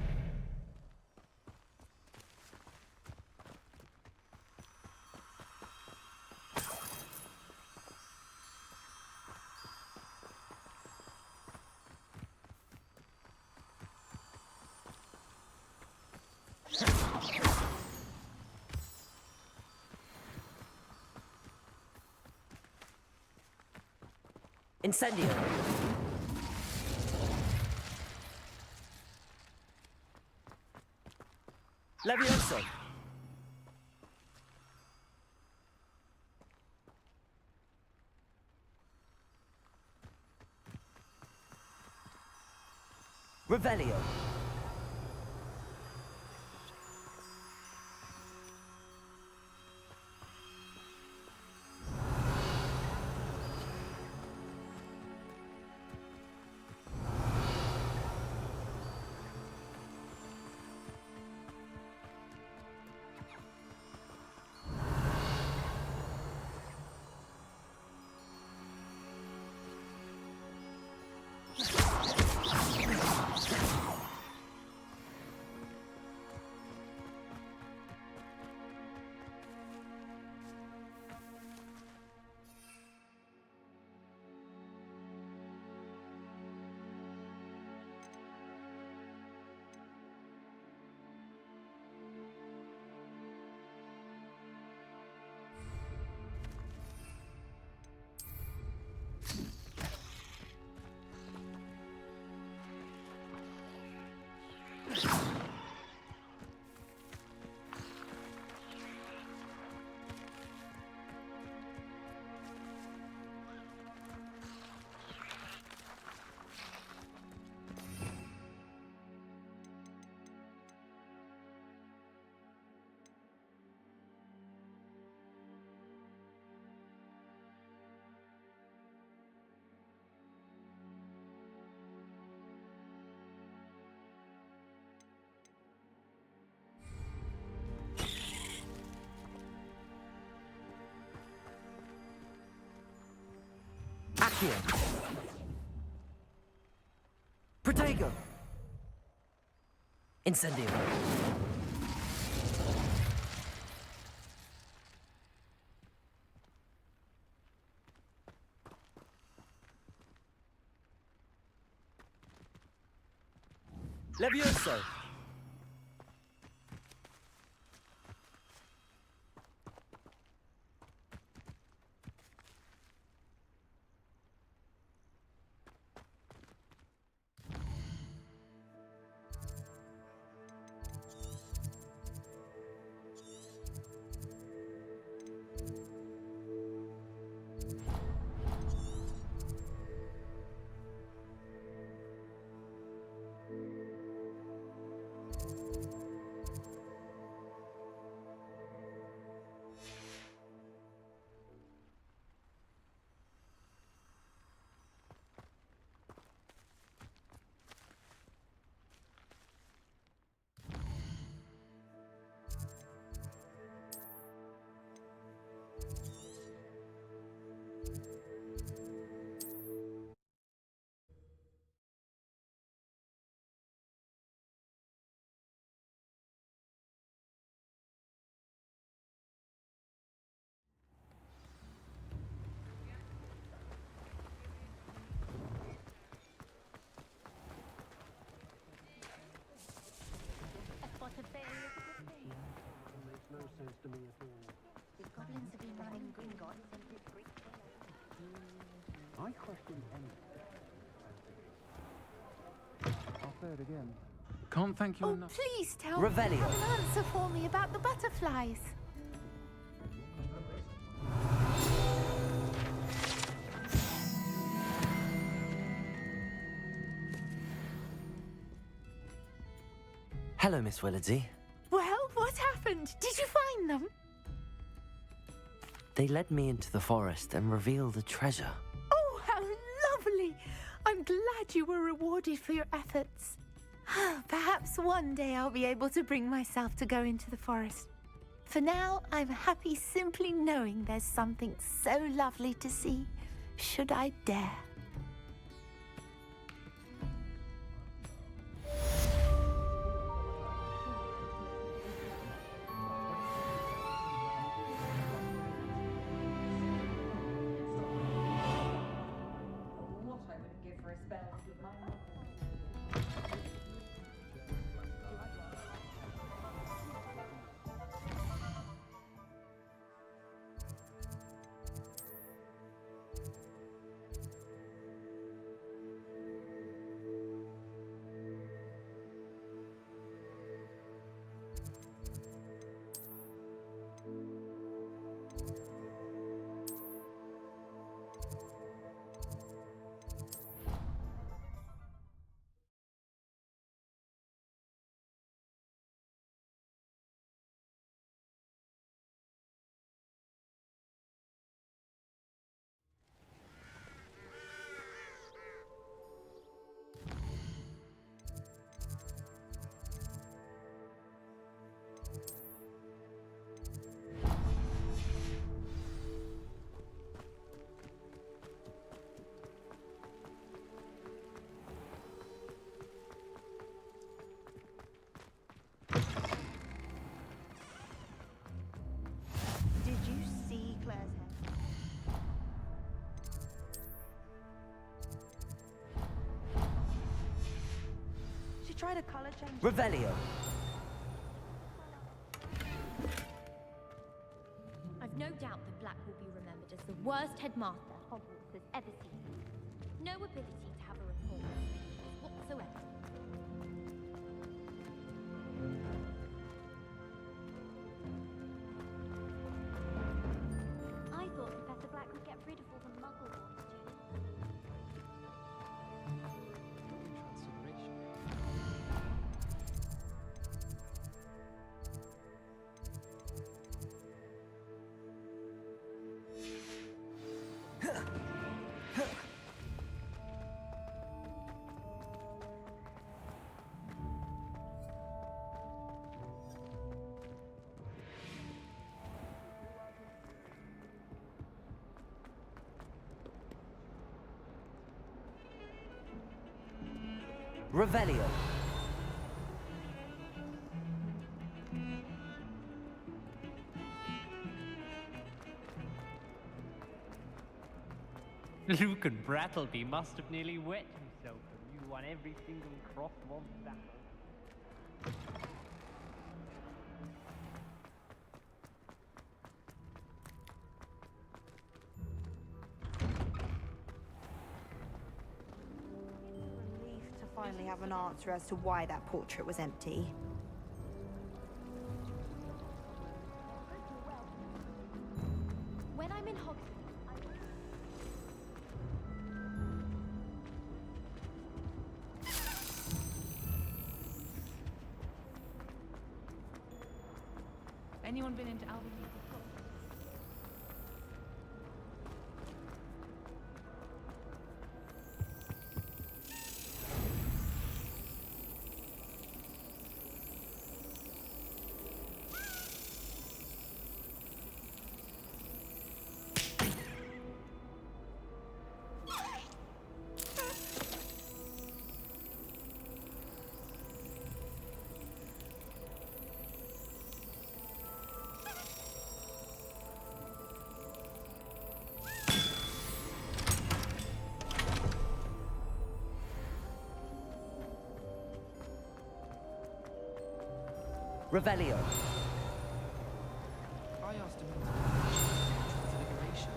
Incendio. Levioso. Revelio. Accio. Protego. Incendio. Levioso. I question I'll say it again. Can't thank you enough. Please tell Revelio. me. Have an answer for me about the butterflies. Hello, Miss Willardsy. Well, what happened? Did you find them? They led me into the forest and revealed a treasure. Oh, how lovely! I'm glad you were rewarded for your efforts. Perhaps one day I'll be able to bring myself to go into the forest. For now, I'm happy simply knowing there's something so lovely to see, should I dare. Did you see Claire's head? She tried a color change. Revelio. I've no doubt that Black will be remembered as the worst headmaster Hogwarts has ever seen. No ability to have a rapport whatsoever. I thought Professor Black would get rid of all the Muggle-born students. Revelio. Luke and Brattleby must have nearly wet himself and you on every single crossword battle. Relief to finally have an answer as to why that portrait was empty. When I'm in Hogwarts, I will... Anyone been into Albany before? Revelio. I asked him to decoration.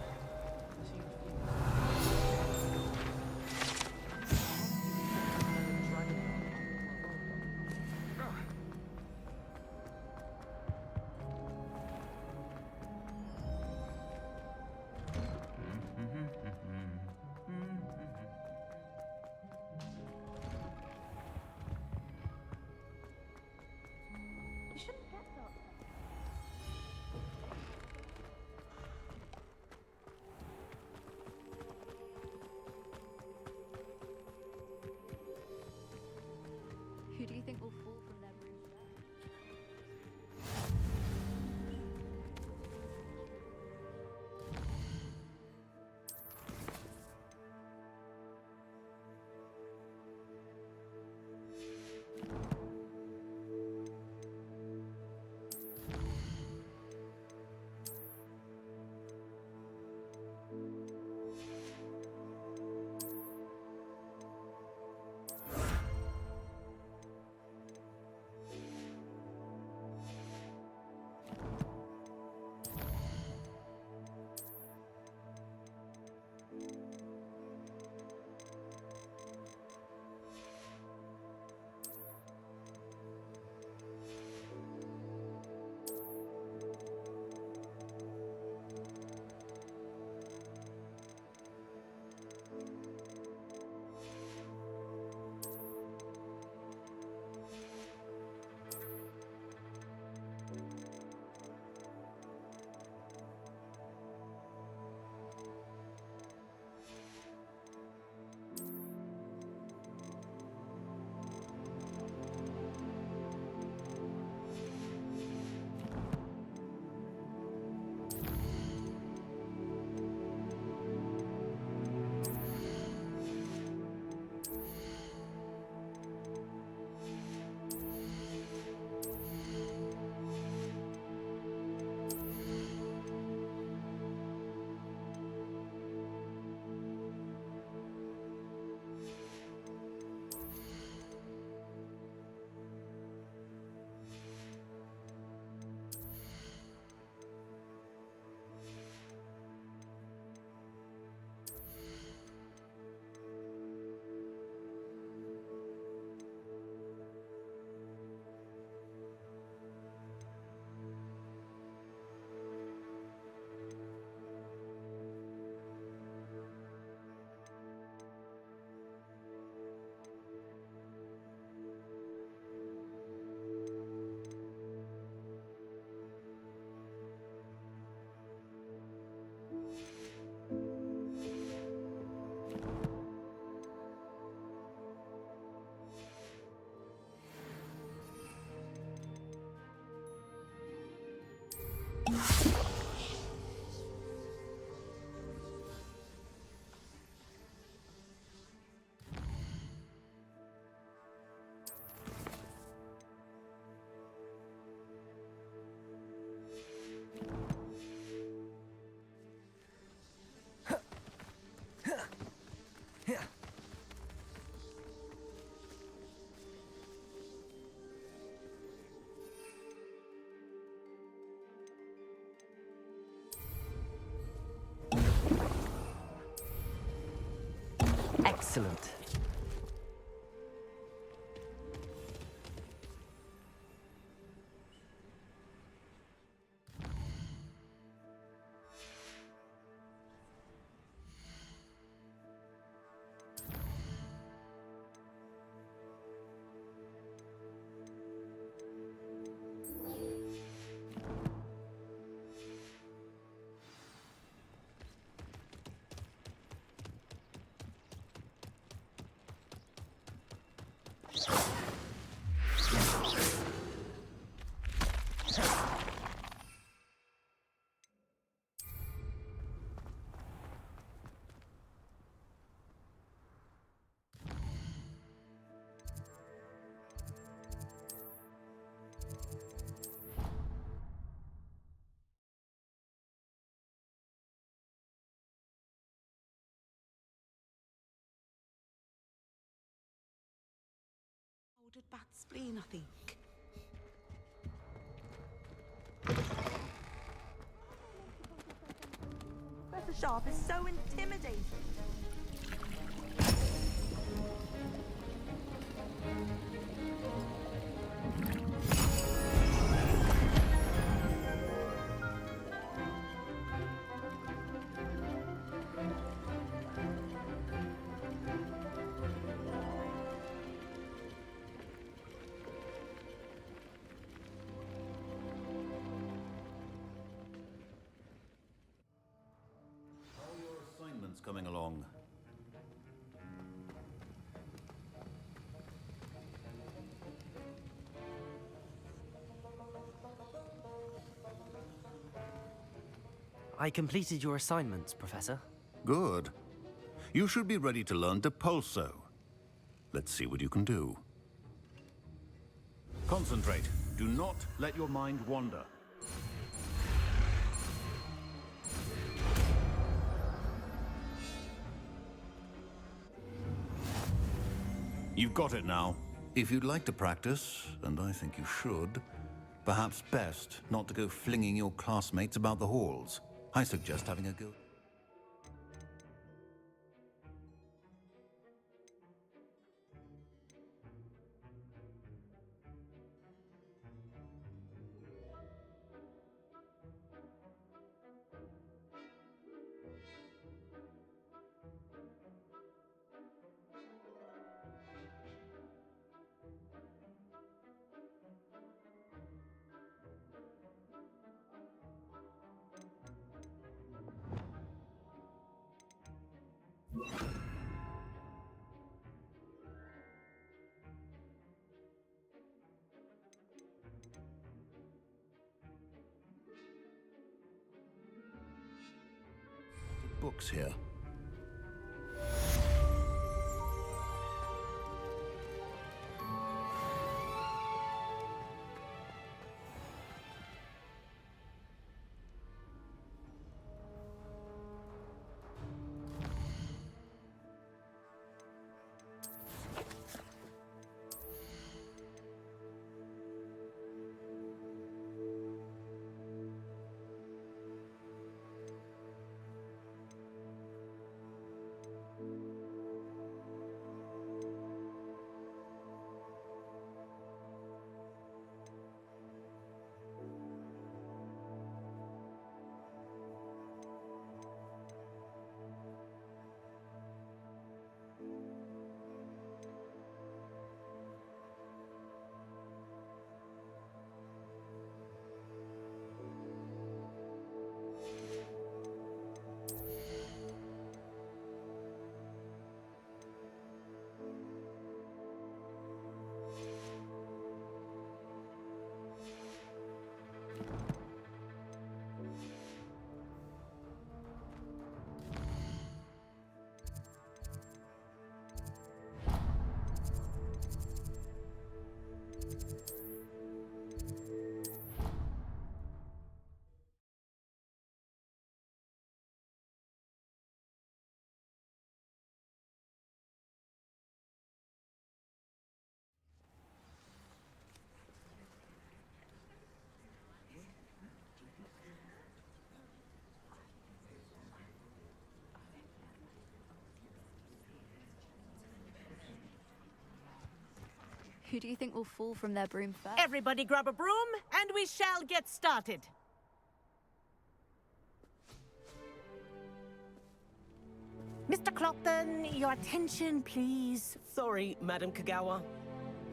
You shouldn't get that. Who do you think will fall from their roof? Excellent. Ordered bad spleen, I think. Professor Sharp is so intimidating. Coming along. I completed your assignments, Professor. Good. You should be ready to learn Depulso. Let's see what you can do. Concentrate. Do not let your mind wander. You've got it now. If you'd like to practice, and I think you should, perhaps best not to go flinging your classmates about the halls. I suggest having a go. Books here. Who do you think will fall from their broom first? Everybody grab a broom, and we shall get started. Mr. Clopton, your attention, please. Sorry, Madam Kagawa.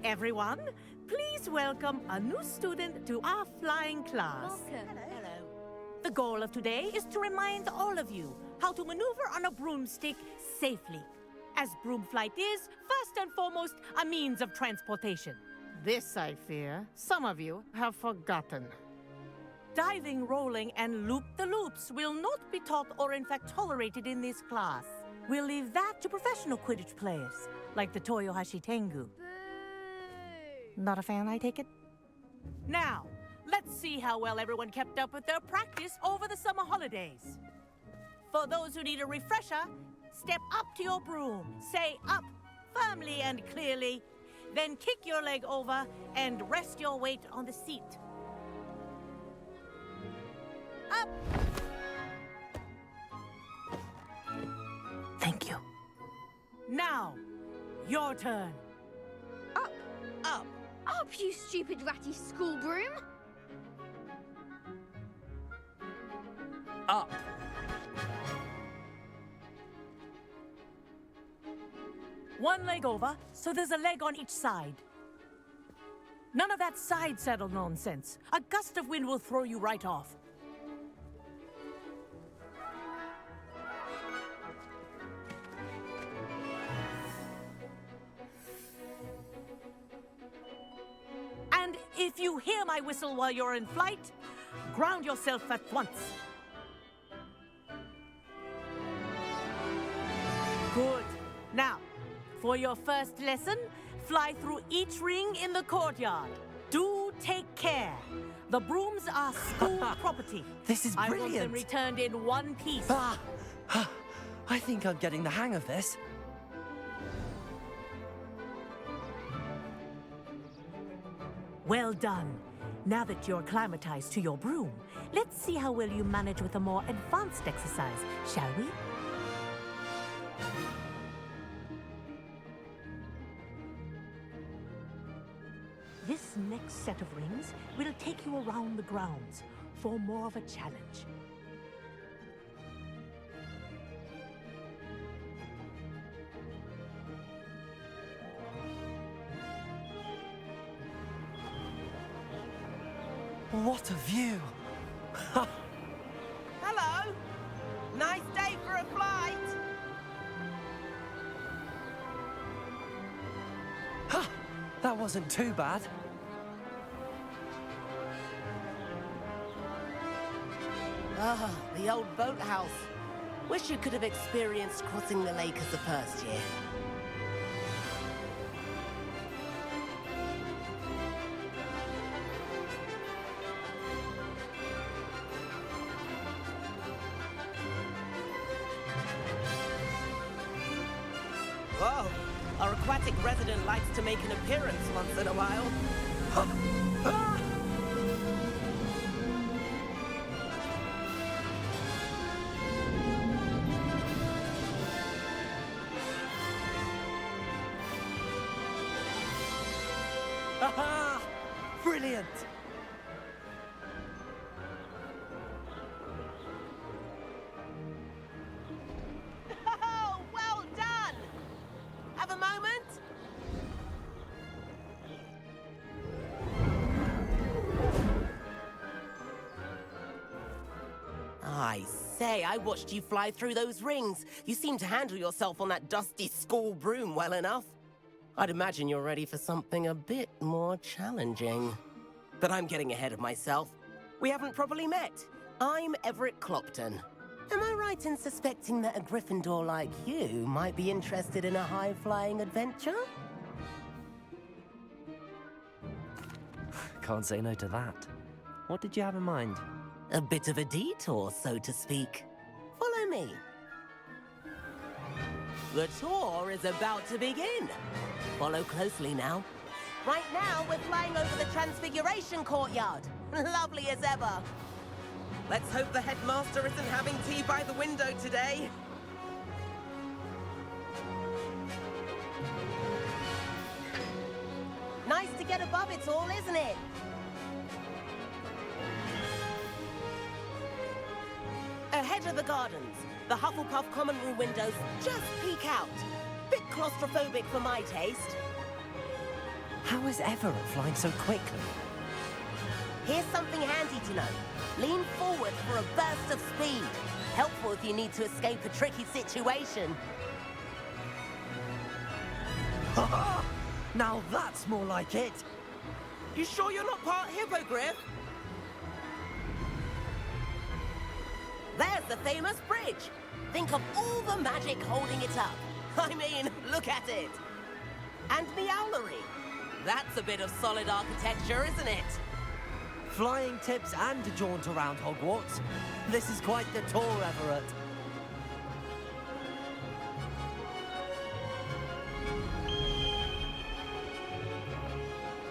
Everyone, please welcome a new student to our flying class. Welcome. Hello. The goal of today is to remind all of you how to maneuver on a broomstick safely, as broom flight is, first and foremost, a means of transportation. This, I fear, some of you have forgotten. Diving, rolling, and loop-the-loops will not be taught or in fact tolerated in this class. We'll leave that to professional Quidditch players, like the Toyohashi Tengu. Not a fan, I take it? Now, let's see how well everyone kept up with their practice over the summer holidays. For those who need a refresher, step up to your broom, say up firmly and clearly, then kick your leg over and rest your weight on the seat. Up! Thank you. Now, your turn. Up. Up. Up, you stupid ratty school broom. Up. One leg over, so there's a leg on each side. None of that side saddle nonsense. A gust of wind will throw you right off. And if you hear my whistle while you're in flight, ground yourself at once. Good. Now, for your first lesson, fly through each ring in the courtyard. Do take care. The brooms are school property. This is I want them brilliant. returned in one piece. I think I'm getting the hang of this. Well done. Now that you're acclimatized to your broom, let's see how well you manage with a more advanced exercise, shall we? This next set of rings will take you around the grounds for more of a challenge. What a view! Hello! Nice day for a flight! That wasn't too bad. Ah, the old boathouse. Wish you could have experienced crossing the lake as the first year. Whoa, our aquatic resident likes to make an appearance once in a while. Aha! Brilliant! Oh, well done! Have a moment? I say, I watched you fly through those rings. You seem to handle yourself on that dusty school broom well enough. I'd imagine you're ready for something a bit more challenging. But I'm getting ahead of myself. We haven't properly met. I'm Everett Clopton. Am I right in suspecting that a Gryffindor like you might be interested in a high-flying adventure? Can't say no to that. What did you have in mind? A bit of a detour, so to speak. Follow me. The tour is about to begin. Follow closely now. Right now, we're flying over the Transfiguration Courtyard. Lovely as ever. Let's hope the headmaster isn't having tea by the window today. Nice to get above it all, isn't it? Ahead of the gardens, the Hufflepuff common room windows just peek out. Bit claustrophobic for my taste. How is Everett flying so quickly? Here's something handy to know. Lean forward for a burst of speed. Helpful if you need to escape a tricky situation. Now that's more like it. You sure you're not part hippogriff? There's the famous bridge. Think of all the magic holding it up. I mean, look at it. And Meowlery. That's a bit of solid architecture, isn't it? Flying tips and a jaunt around Hogwarts. This is quite the tour, Everett.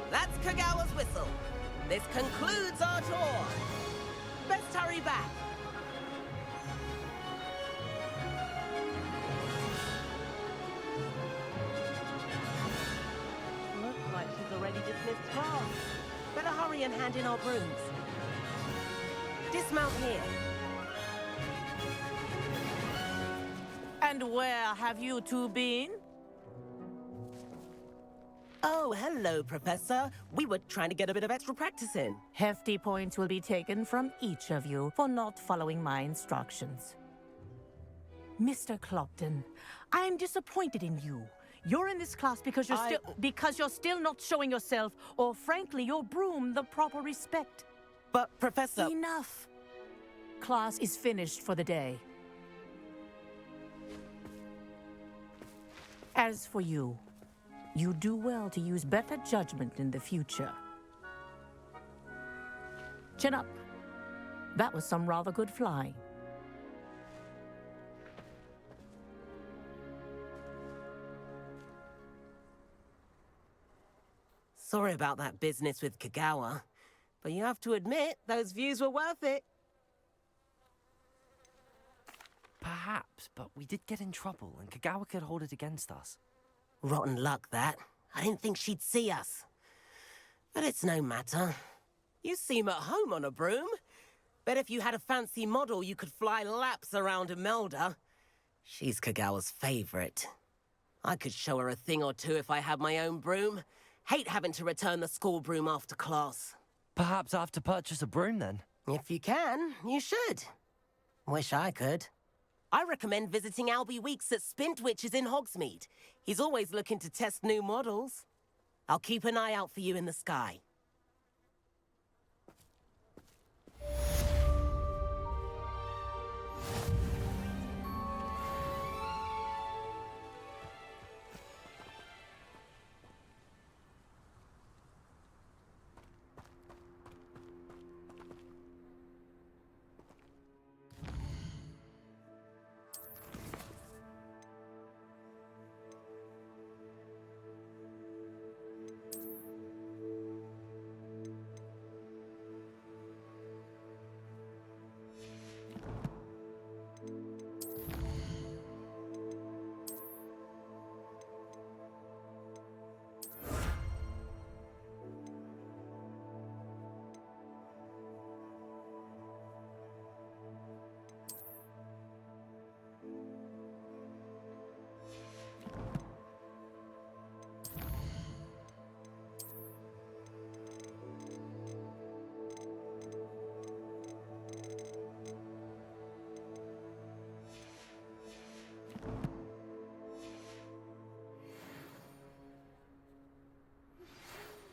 That's Kagawa's whistle. This concludes our tour. Best hurry back. Looks like she's already dismissed class. Better hurry and hand in our brooms. Dismount here. And where have you two been? Oh, hello, Professor. We were trying to get a bit of extra practice in. Hefty points will be taken from each of you for not following my instructions. Mr. Clopton, I'm disappointed in you. You're in this class because you're still not showing yourself, or frankly, your broom the proper respect. But, Professor... Enough. Class is finished for the day. As for you, you do well to use better judgment in the future. Chin up. That was some rather good flying. Sorry about that business with Kagawa, but you have to admit, those views were worth it. Perhaps, but we did get in trouble, and Kagawa could hold it against us. Rotten luck, that. I didn't think she'd see us. But it's no matter. You seem at home on a broom. Bet if you had a fancy model, you could fly laps around Imelda. She's Kagawa's favorite. I could show her a thing or two if I had my own broom. Hate having to return the school broom after class. Perhaps I have to purchase a broom then? If you can, you should. Wish I could. I recommend visiting Albie Weeks at Spintwitches in Hogsmeade. He's always looking to test new models. I'll keep an eye out for you in the sky.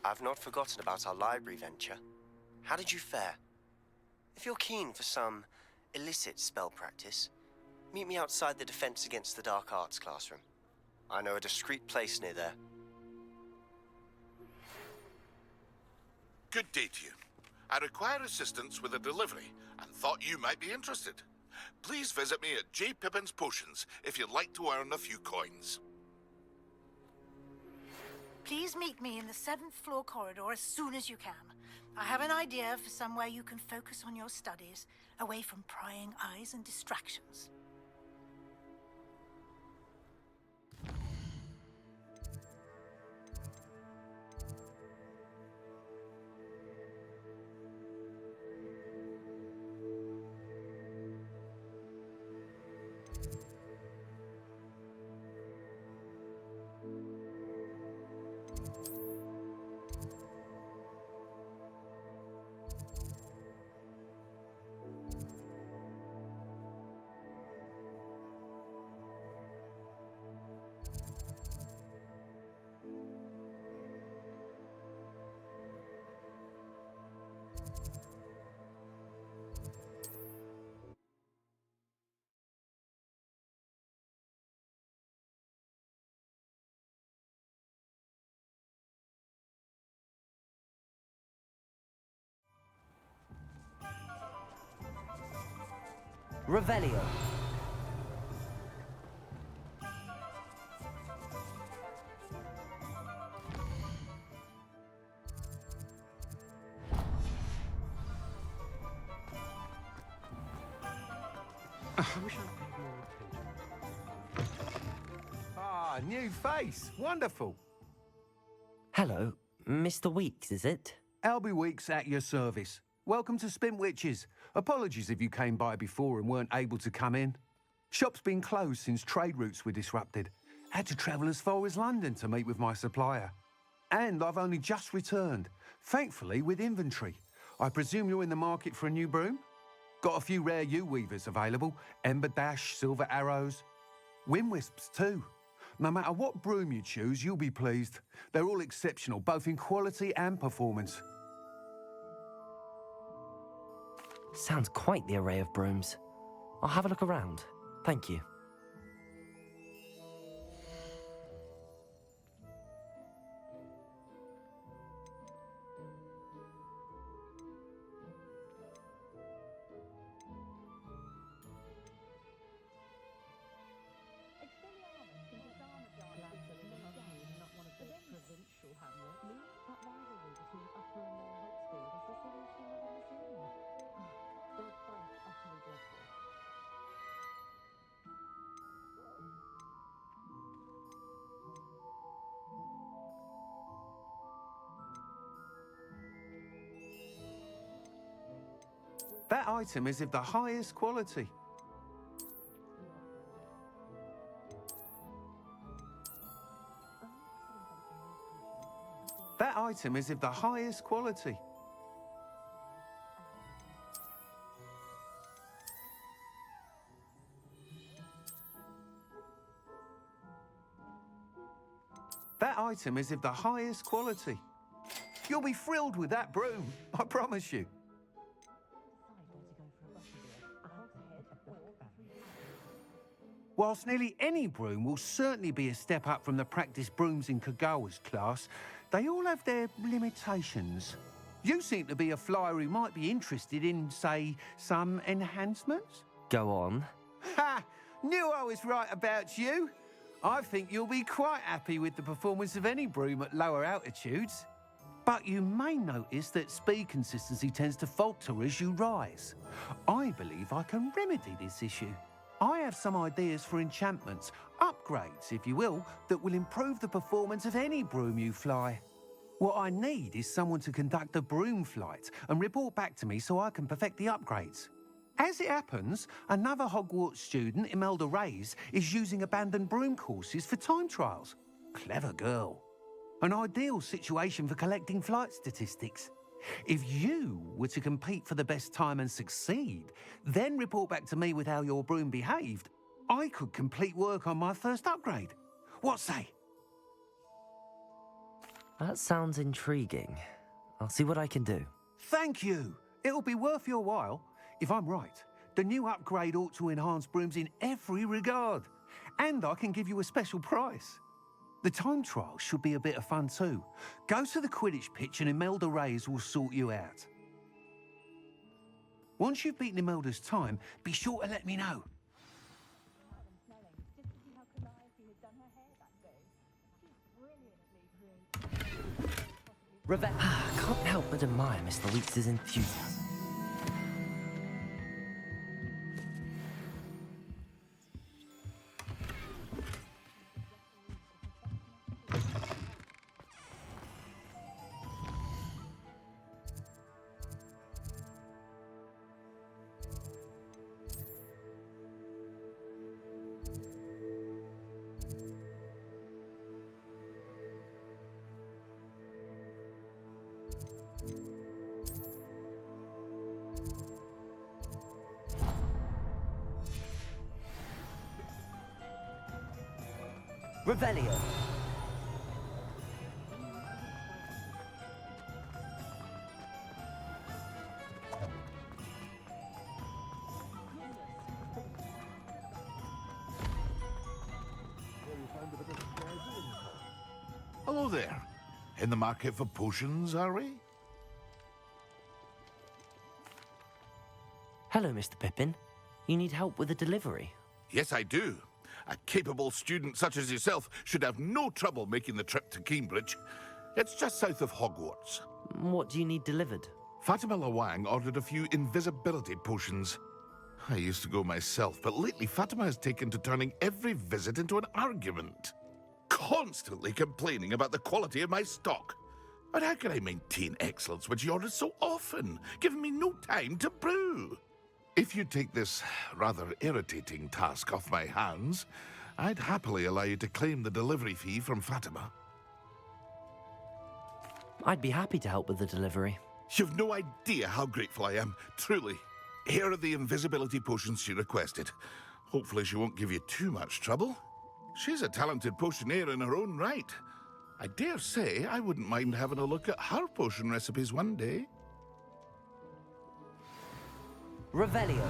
I've not forgotten about our library venture. How did you fare? If you're keen for some illicit spell practice, meet me outside the Defense Against the Dark Arts classroom. I know a discreet place near there. Good day to you. I require assistance with a delivery and thought you might be interested. Please visit me at J. Pippin's Potions if you'd like to earn a few coins. Please meet me in the 7th floor corridor as soon as you can. I have an idea for somewhere you can focus on your studies, away from prying eyes and distractions. Revelio. I wish I'd paid more attention. Ah, new face. Wonderful. Hello, Mr. Weeks, is it? Albie Weeks at your service. Welcome to Spintwitches. Apologies if you came by before and weren't able to come in. Shop's been closed since trade routes were disrupted. Had to travel as far as London to meet with my supplier. And I've only just returned, thankfully with inventory. I presume you're in the market for a new broom? Got a few rare U-weavers available. Ember Dash, Silver Arrows. Wind Wisps too. No matter what broom you choose, you'll be pleased. They're all exceptional, both in quality and performance. Sounds quite the array of brooms. I'll have a look around. Thank you. That item is of the highest quality. That item is of the highest quality. That item is of the highest quality. You'll be thrilled with that broom, I promise you. Whilst nearly any broom will certainly be a step up from the practice brooms in Kagawa's class, they all have their limitations. You seem to be a flyer who might be interested in, say, some enhancements? Go on. Ha! Knew I was right about you. I think you'll be quite happy with the performance of any broom at lower altitudes. But you may notice that speed consistency tends to falter as you rise. I believe I can remedy this issue. I have some ideas for enchantments, upgrades, if you will, that will improve the performance of any broom you fly. What I need is someone to conduct a broom flight and report back to me so I can perfect the upgrades. As it happens, another Hogwarts student, Imelda Reyes, is using abandoned broom courses for time trials. Clever girl. An ideal situation for collecting flight statistics. If you were to compete for the best time and succeed, then report back to me with how your broom behaved, I could complete work on my first upgrade. What say? That sounds intriguing. I'll see what I can do. Thank you. It'll be worth your while. If I'm right, the new upgrade ought to enhance brooms in every regard. And I can give you a special price. The time trial should be a bit of fun too. Go to the Quidditch pitch and Imelda Reyes will sort you out. Once you've beaten Imelda's time, be sure to let me know. Can't help but admire Mr. Weeks' enthusiasm. Revelio. Hello there. In the market for potions, are we? Hello, Mr. Pippin. You need help with the delivery? Yes, I do. A capable student such as yourself should have no trouble making the trip to Cambridge. It's just south of Hogwarts. What do you need delivered? Fatima Lawang ordered a few invisibility potions. I used to go myself, but lately Fatima has taken to turning every visit into an argument. Constantly complaining about the quality of my stock. But how can I maintain excellence when she orders so often, giving me no time to brew? If you take this rather irritating task off my hands, I'd happily allow you to claim the delivery fee from Fatima. I'd be happy to help with the delivery. You've no idea how grateful I am, truly. Here are the invisibility potions she requested. Hopefully she won't give you too much trouble. She's a talented potioneer in her own right. I dare say I wouldn't mind having a look at her potion recipes one day. Revelio.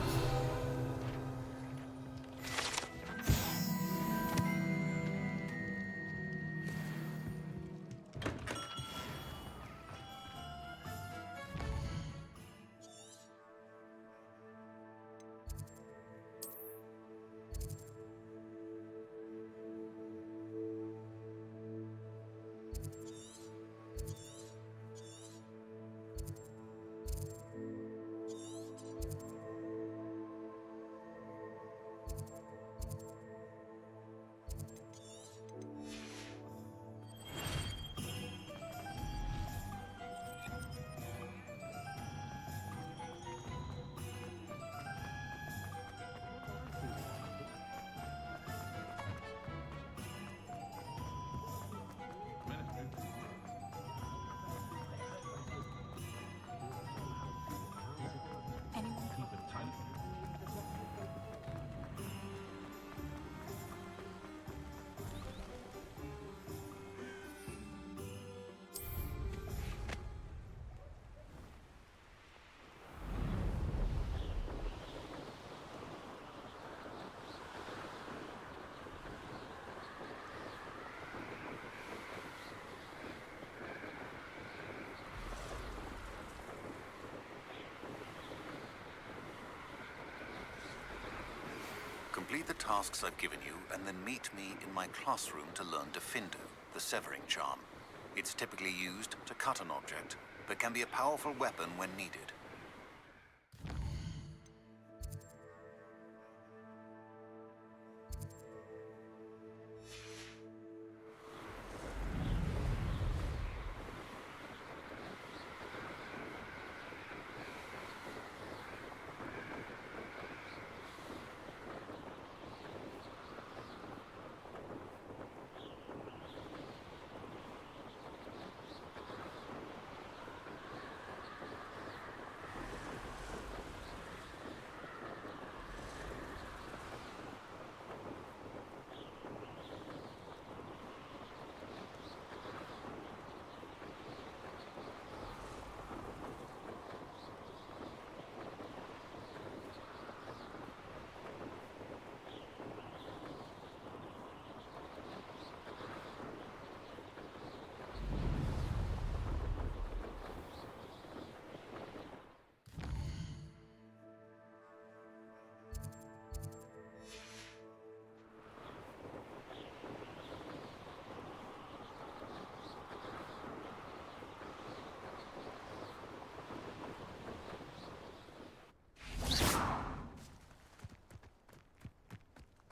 Complete the tasks I've given you, and then meet me in my classroom to learn Defindo, the severing charm. It's typically used to cut an object, but can be a powerful weapon when needed.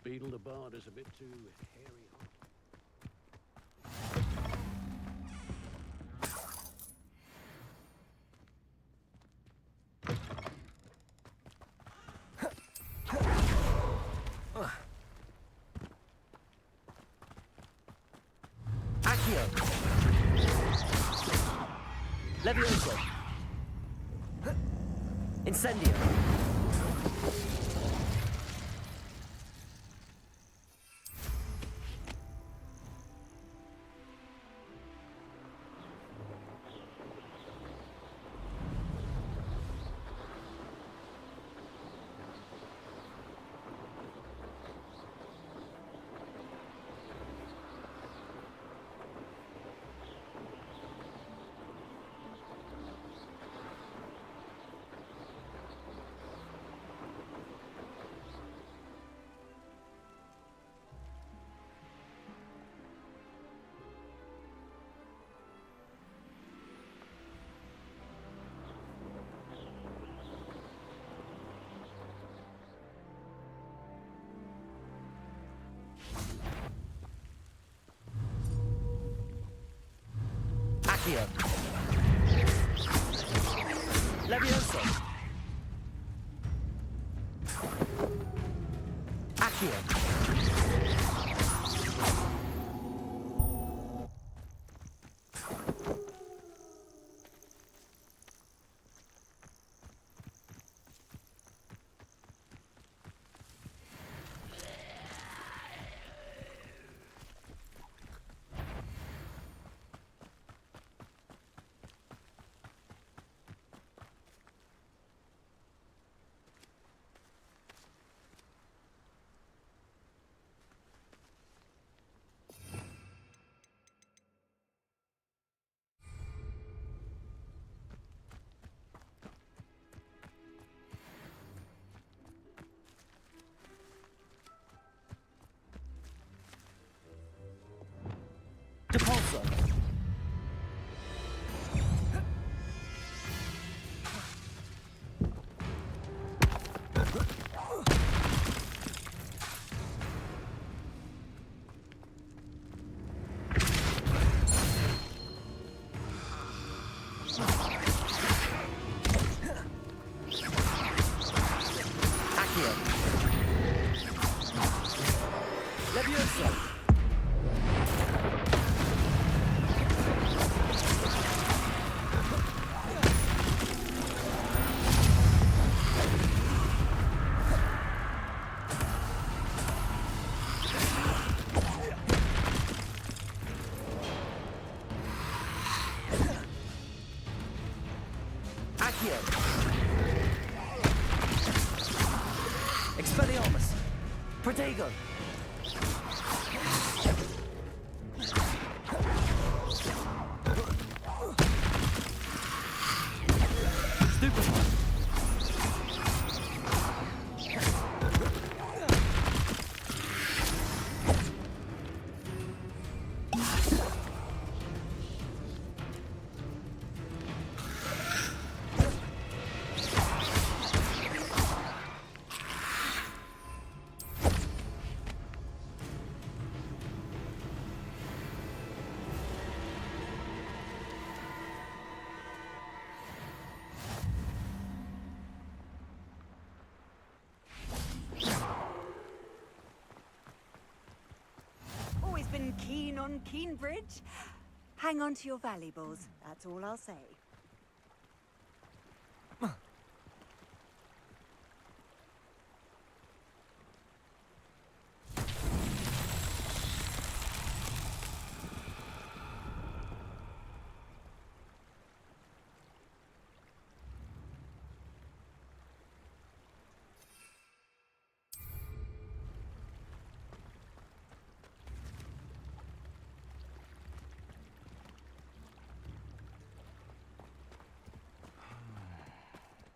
Beetle the Bard is a bit too hairy. Accio. Levioso. Incendio. Accio. Levioso. Accio. Depulso. Accio. Levioso. Accio. Expelliarmus. Protego. Stupefy. Always been keen on Keenbridge. Hang on to your valuables, that's all I'll say.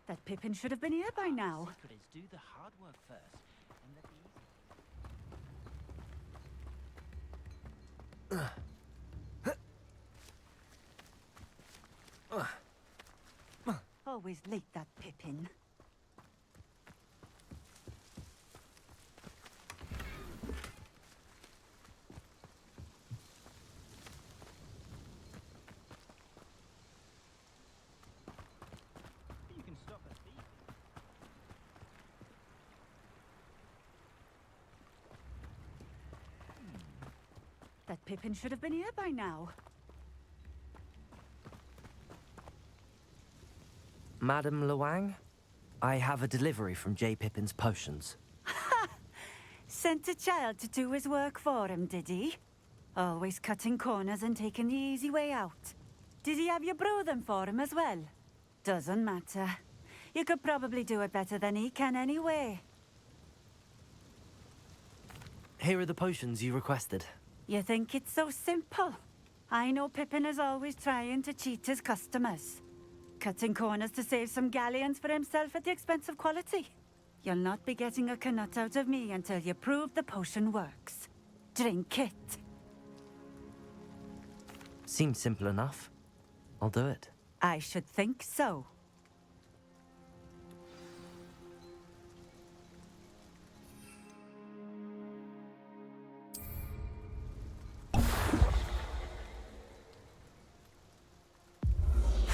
That Pippin should have been here by now. Secret is do the hard work first, and let the Always late, that Pippin. You can stop a thief. That Pippin should have been here by now. Madam Luang, I have a delivery from J. Pippin's potions. Sent a child to do his work for him, did he? Always cutting corners and taking the easy way out. Did he have you brew them for him as well? Doesn't matter. You could probably do it better than he can anyway. Here are the potions you requested. You think it's so simple? I know Pippin is always trying to cheat his customers. Cutting corners to save some galleons for himself at the expense of quality. You'll not be getting a canut out of me until you prove the potion works. Drink it. Seems simple enough. I'll do it. I should think so.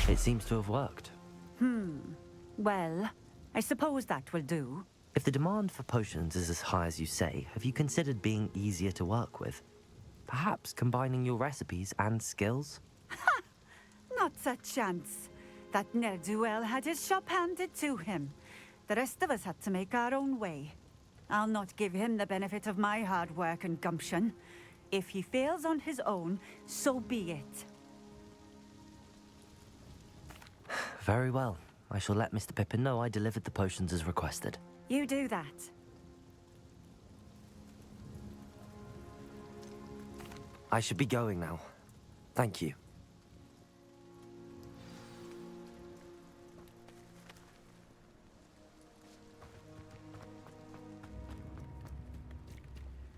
It seems to have worked. Well, I suppose that will do. If the demand for potions is as high as you say, have you considered being easier to work with? Perhaps combining your recipes and skills? Not a chance. That ne'er-do-well had his shop handed to him. The rest of us had to make our own way. I'll not give him the benefit of my hard work and gumption. If he fails on his own, so be it. Very well. I shall let Mr. Pippin know I delivered the potions as requested. You do that. I should be going now. Thank you.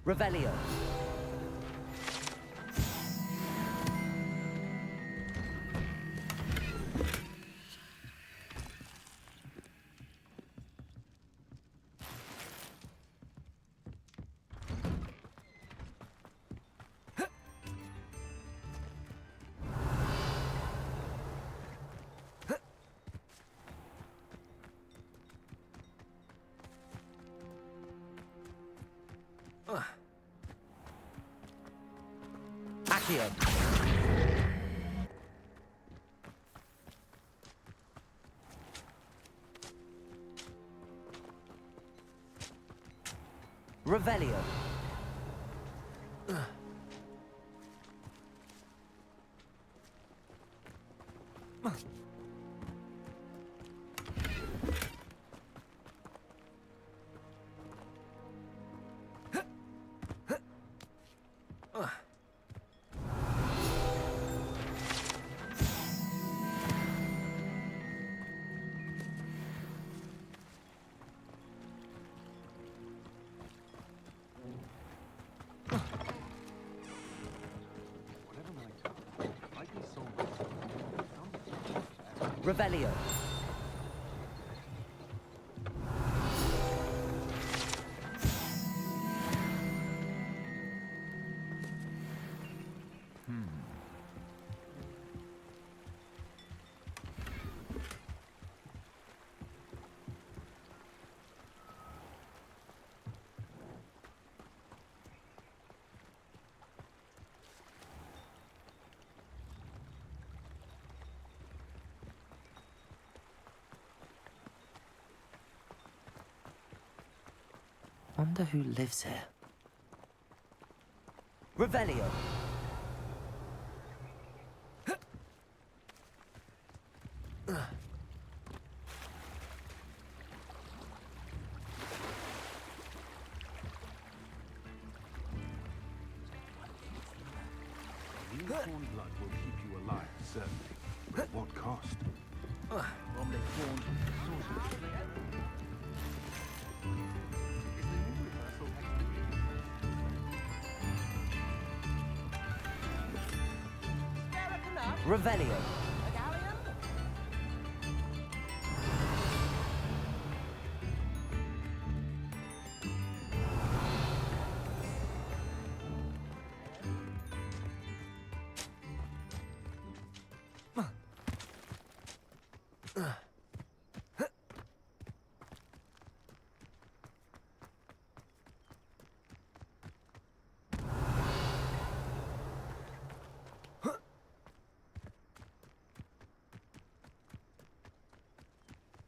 Revelio. Accio. Revelio. Revelio. Wonder who lives here. Revelio. Unicorn blood will keep you alive, certainly. But at what cost? From the thorns of sorcery. Revelio.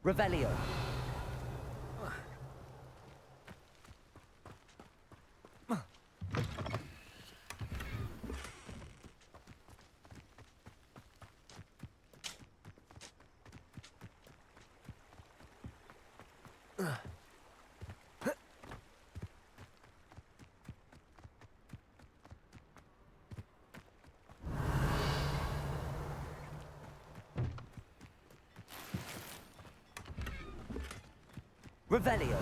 Revelio. Revelio.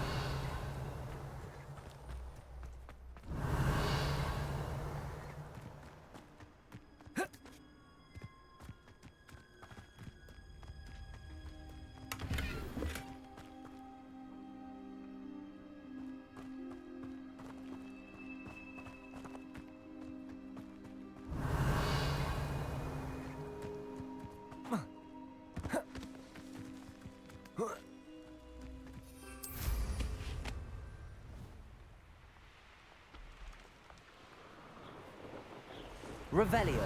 Revelio.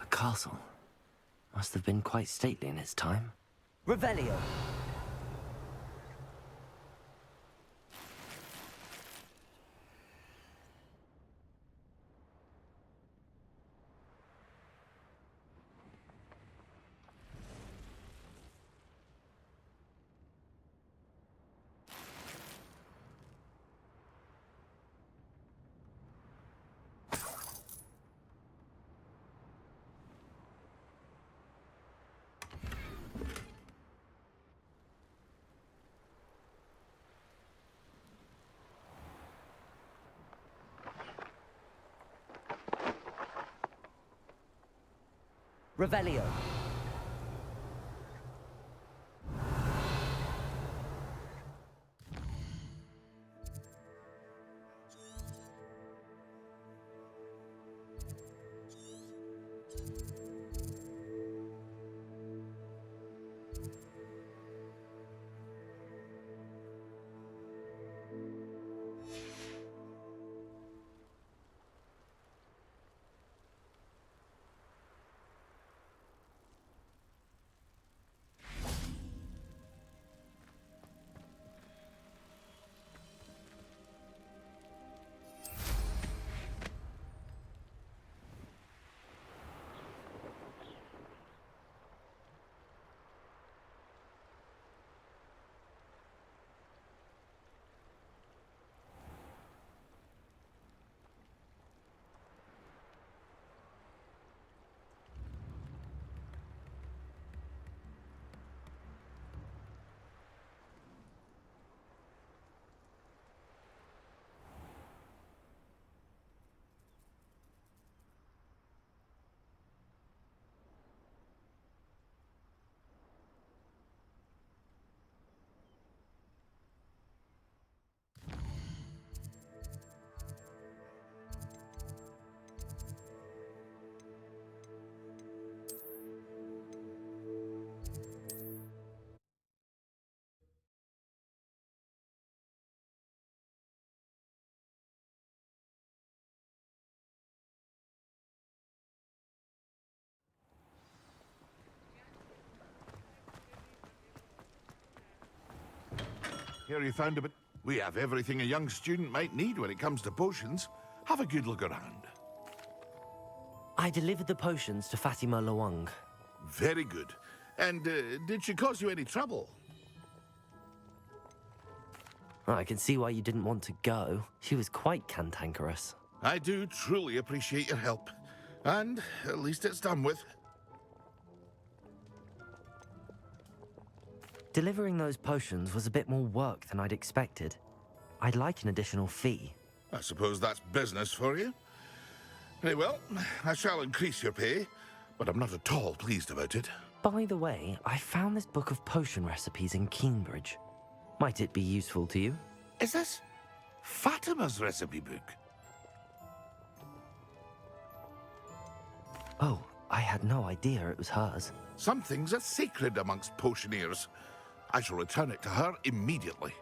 A castle. Must have been quite stately in its time. Revelio. Revelio. Here you found a bit. We have everything a young student might need when it comes to potions. Have a good look around. I delivered the potions to Fatima Lawang. Very good. And did she cause you any trouble? I can see why you didn't want to go. She was quite cantankerous. I do truly appreciate your help. And at least it's done with. Delivering those potions was a bit more work than I'd expected. I'd like an additional fee. I suppose that's business for you. Very well, I shall increase your pay, but I'm not at all pleased about it. By the way, I found this book of potion recipes in Cambridge. Might it be useful to you? Is this Fatima's recipe book? Oh, I had no idea it was hers. Some things are sacred amongst potioneers. I shall return it to her immediately.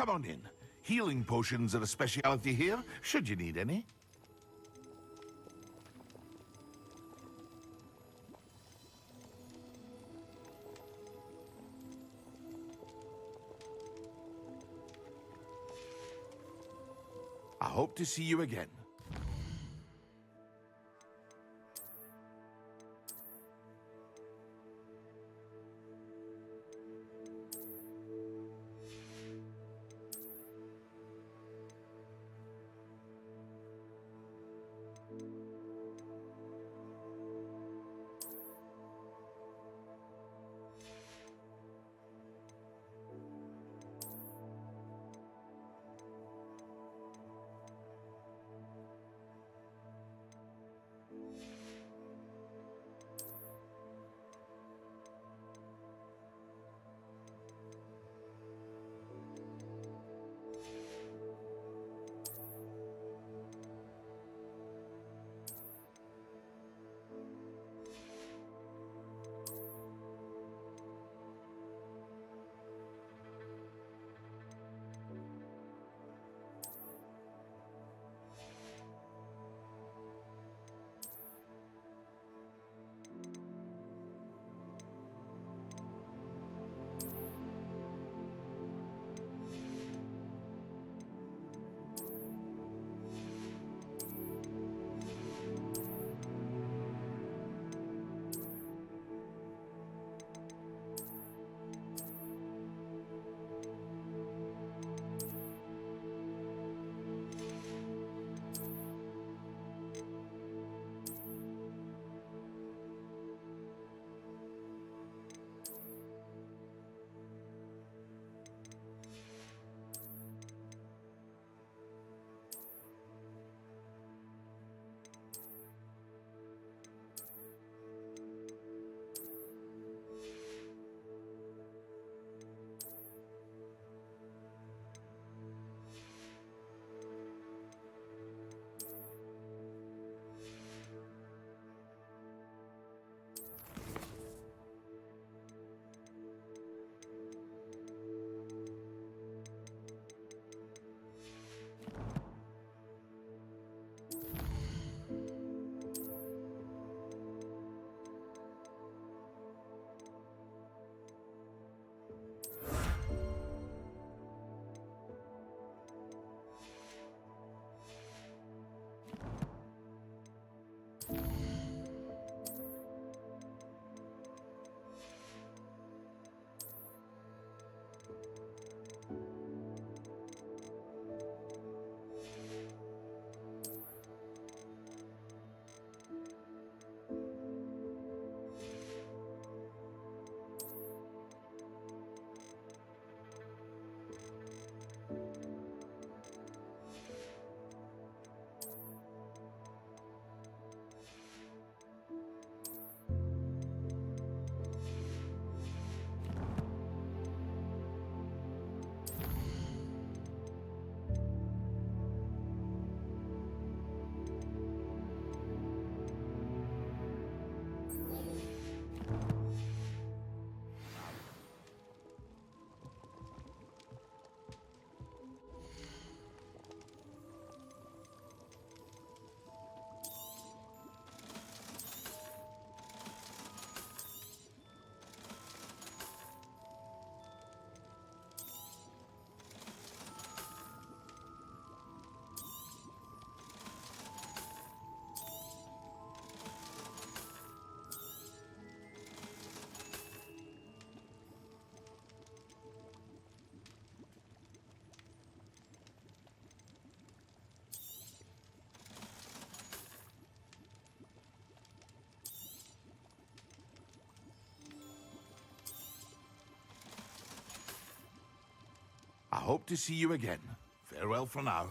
come on in. Healing potions are a specialty here, should you need any. I hope to see you again. I hope to see you again. Farewell for now.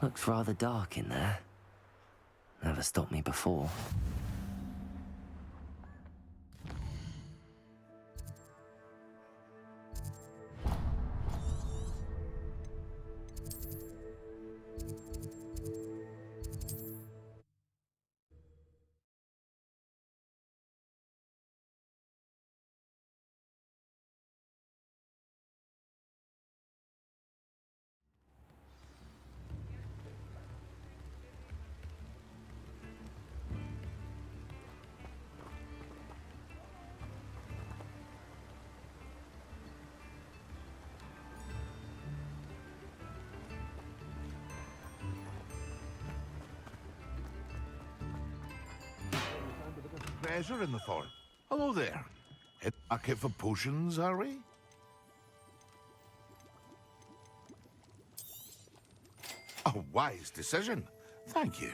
Looks rather dark in there. Never stopped me before. Treasure in the forest. Hello there. Head market for potions, are we? A wise decision. Thank you.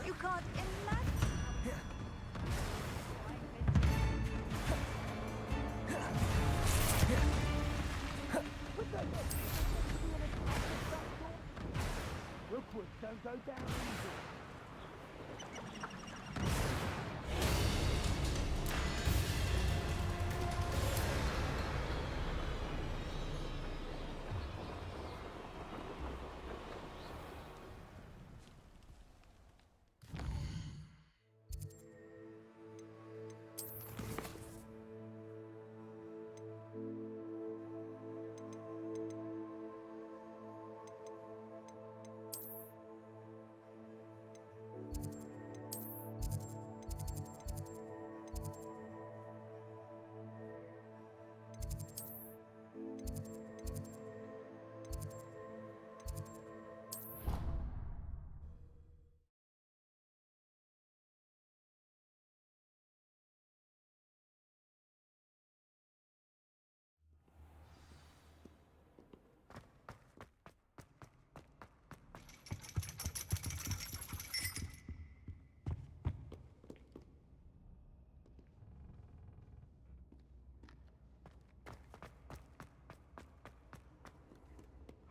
You can't imagine. Rookwoods don't go down easy.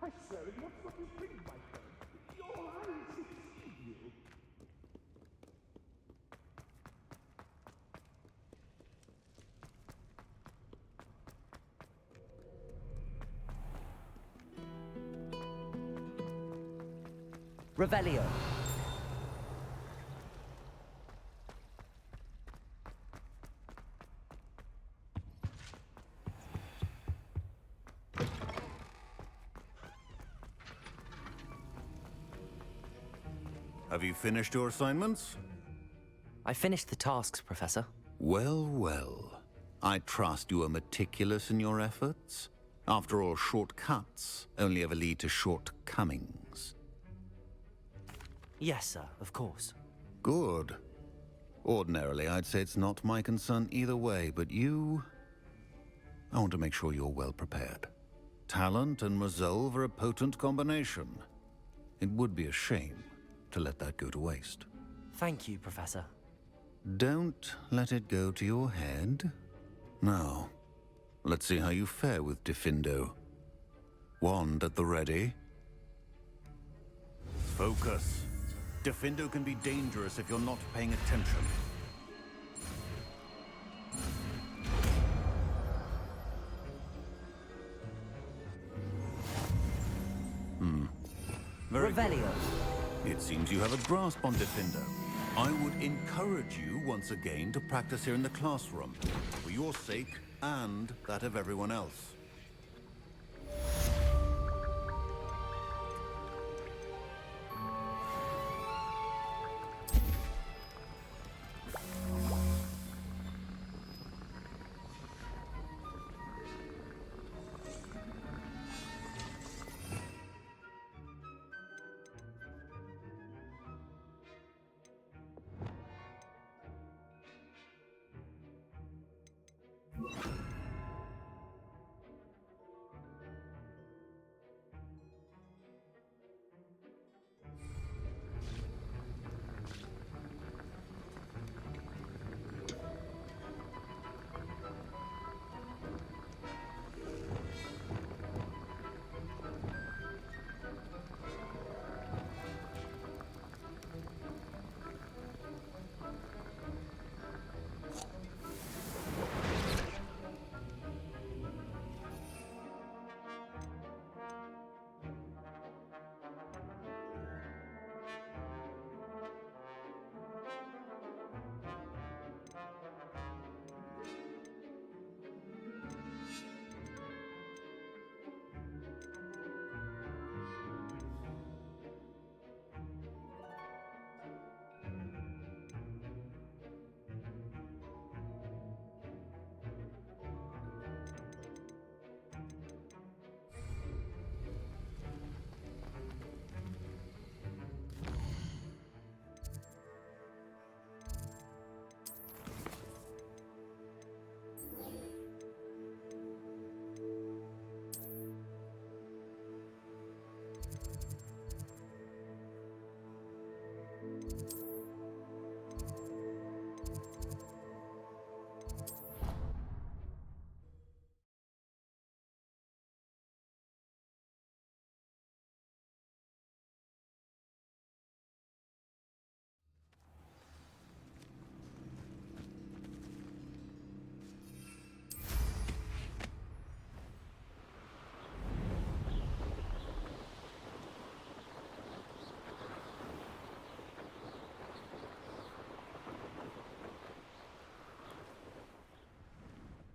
I swear it looks like you think, my friend. Your eyes deceive you. Revelio. Have you finished your assignments? I finished the tasks, Professor. Well, well. I trust you are meticulous in your efforts. After all, shortcuts only ever lead to shortcomings. Yes, sir, of course. Good. Ordinarily, I'd say it's not my concern either way, but you... I want to make sure you're well prepared. Talent and resolve are a potent combination. It would be a shame to let that go to waste. Thank you, Professor. Don't let it go to your head. Now, let's see how you fare with Diffindo. Wand at the ready. Focus. Diffindo can be dangerous if you're not paying attention. Very good. Revelio. It seems you have a grasp on Diffindo. I would encourage you once again to practice here in the classroom, for your sake and that of everyone else.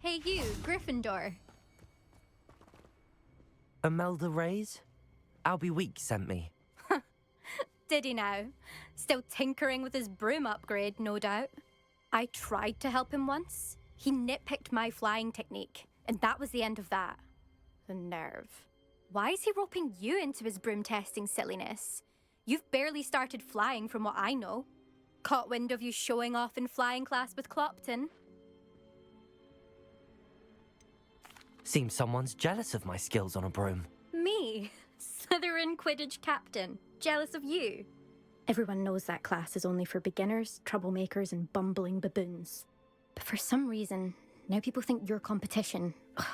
Hey you, Gryffindor. Imelda Reyes? Albie Week sent me. Did he now? Still tinkering with his broom upgrade, no doubt. I tried to help him once. He nitpicked my flying technique, and that was the end of that. The nerve. Why is he roping you into his broom testing silliness? You've barely started flying from what I know. Caught wind of you showing off in flying class with Clopton. Seems someone's jealous of my skills on a broom. Me? Slytherin Quidditch captain. Jealous of you? Everyone knows that class is only for beginners, troublemakers, and bumbling baboons. But for some reason, now people think you're competition. Ugh,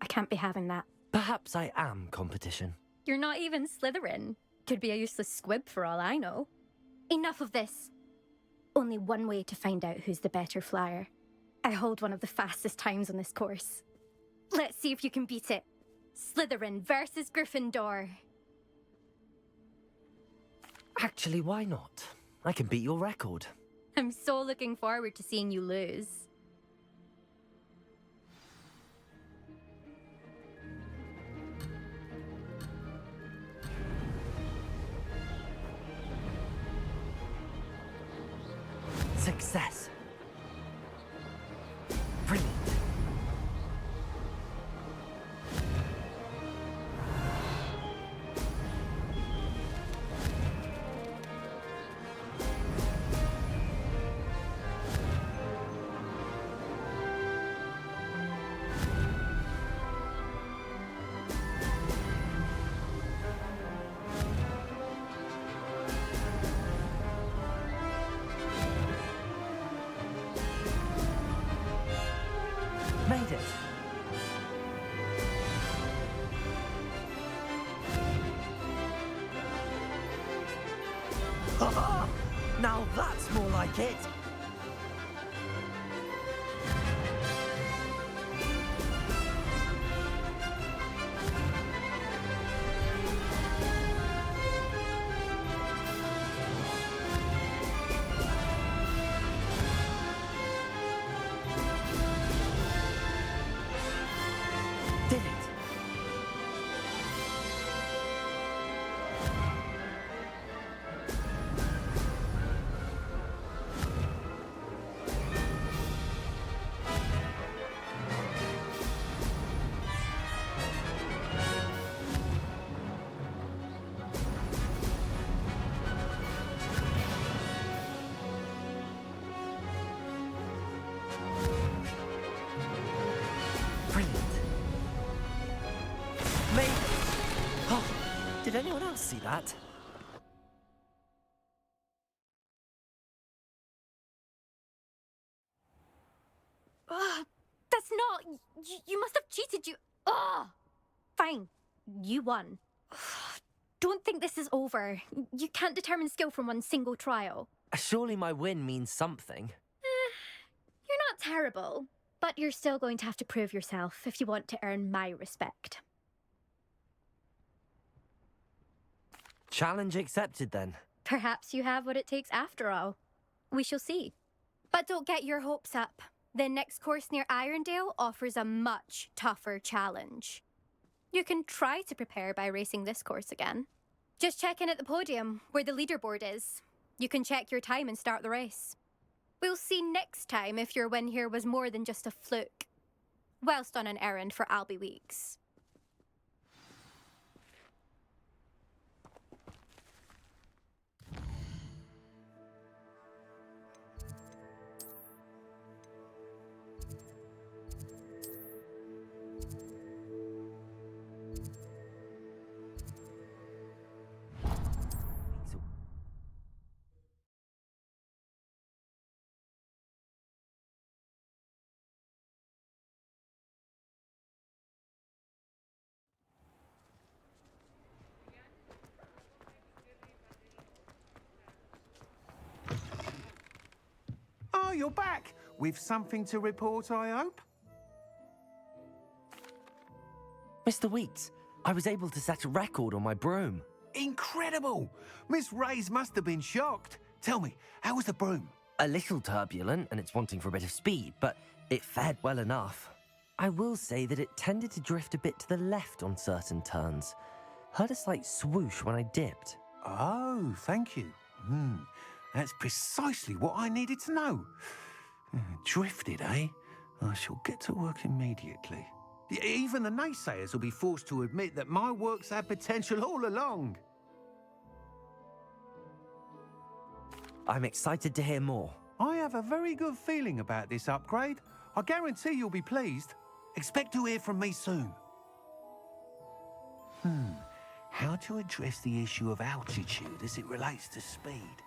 I can't be having that. Perhaps I am competition. You're not even Slytherin. Could be a useless squib for all I know. Enough of this. Only one way to find out who's the better flyer. I hold one of the fastest times on this course. Let's see if you can beat it. Slytherin versus Gryffindor. Actually, why not? I can beat your record. I'm so looking forward to seeing you lose. Success. Brilliant. Now that's more like it. Did it? Brilliant. Maybe. Oh, did anyone else see that? That's not... You must have cheated, you... Ugh! Fine. You won. Don't think this is over. You can't determine skill from one single trial. Surely my win means something. You're not terrible, but you're still going to have to prove yourself if you want to earn my respect. Challenge accepted then. Perhaps you have what it takes after all. We shall see. But don't get your hopes up. The next course near Irondale offers a much tougher challenge. You can try to prepare by racing this course again. Just check in at the podium, where the leaderboard is. You can check your time and start the race. We'll see next time if your win here was more than just a fluke. Whilst on an errand for Albie Weeks. Oh, you're back. With something to report, I hope? Mr. Weeks, I was able to set a record on my broom. Incredible! Miss Reyes must have been shocked. Tell me, how was the broom? A little turbulent, and it's wanting for a bit of speed, but it fared well enough. I will say that it tended to drift a bit to the left on certain turns. Heard a slight swoosh when I dipped. Oh, thank you. That's precisely what I needed to know. Drifted, eh? I shall get to work immediately. Even the naysayers will be forced to admit that my work's had potential all along. I'm excited to hear more. I have a very good feeling about this upgrade. I guarantee you'll be pleased. Expect to hear from me soon. How to address the issue of altitude as it relates to speed?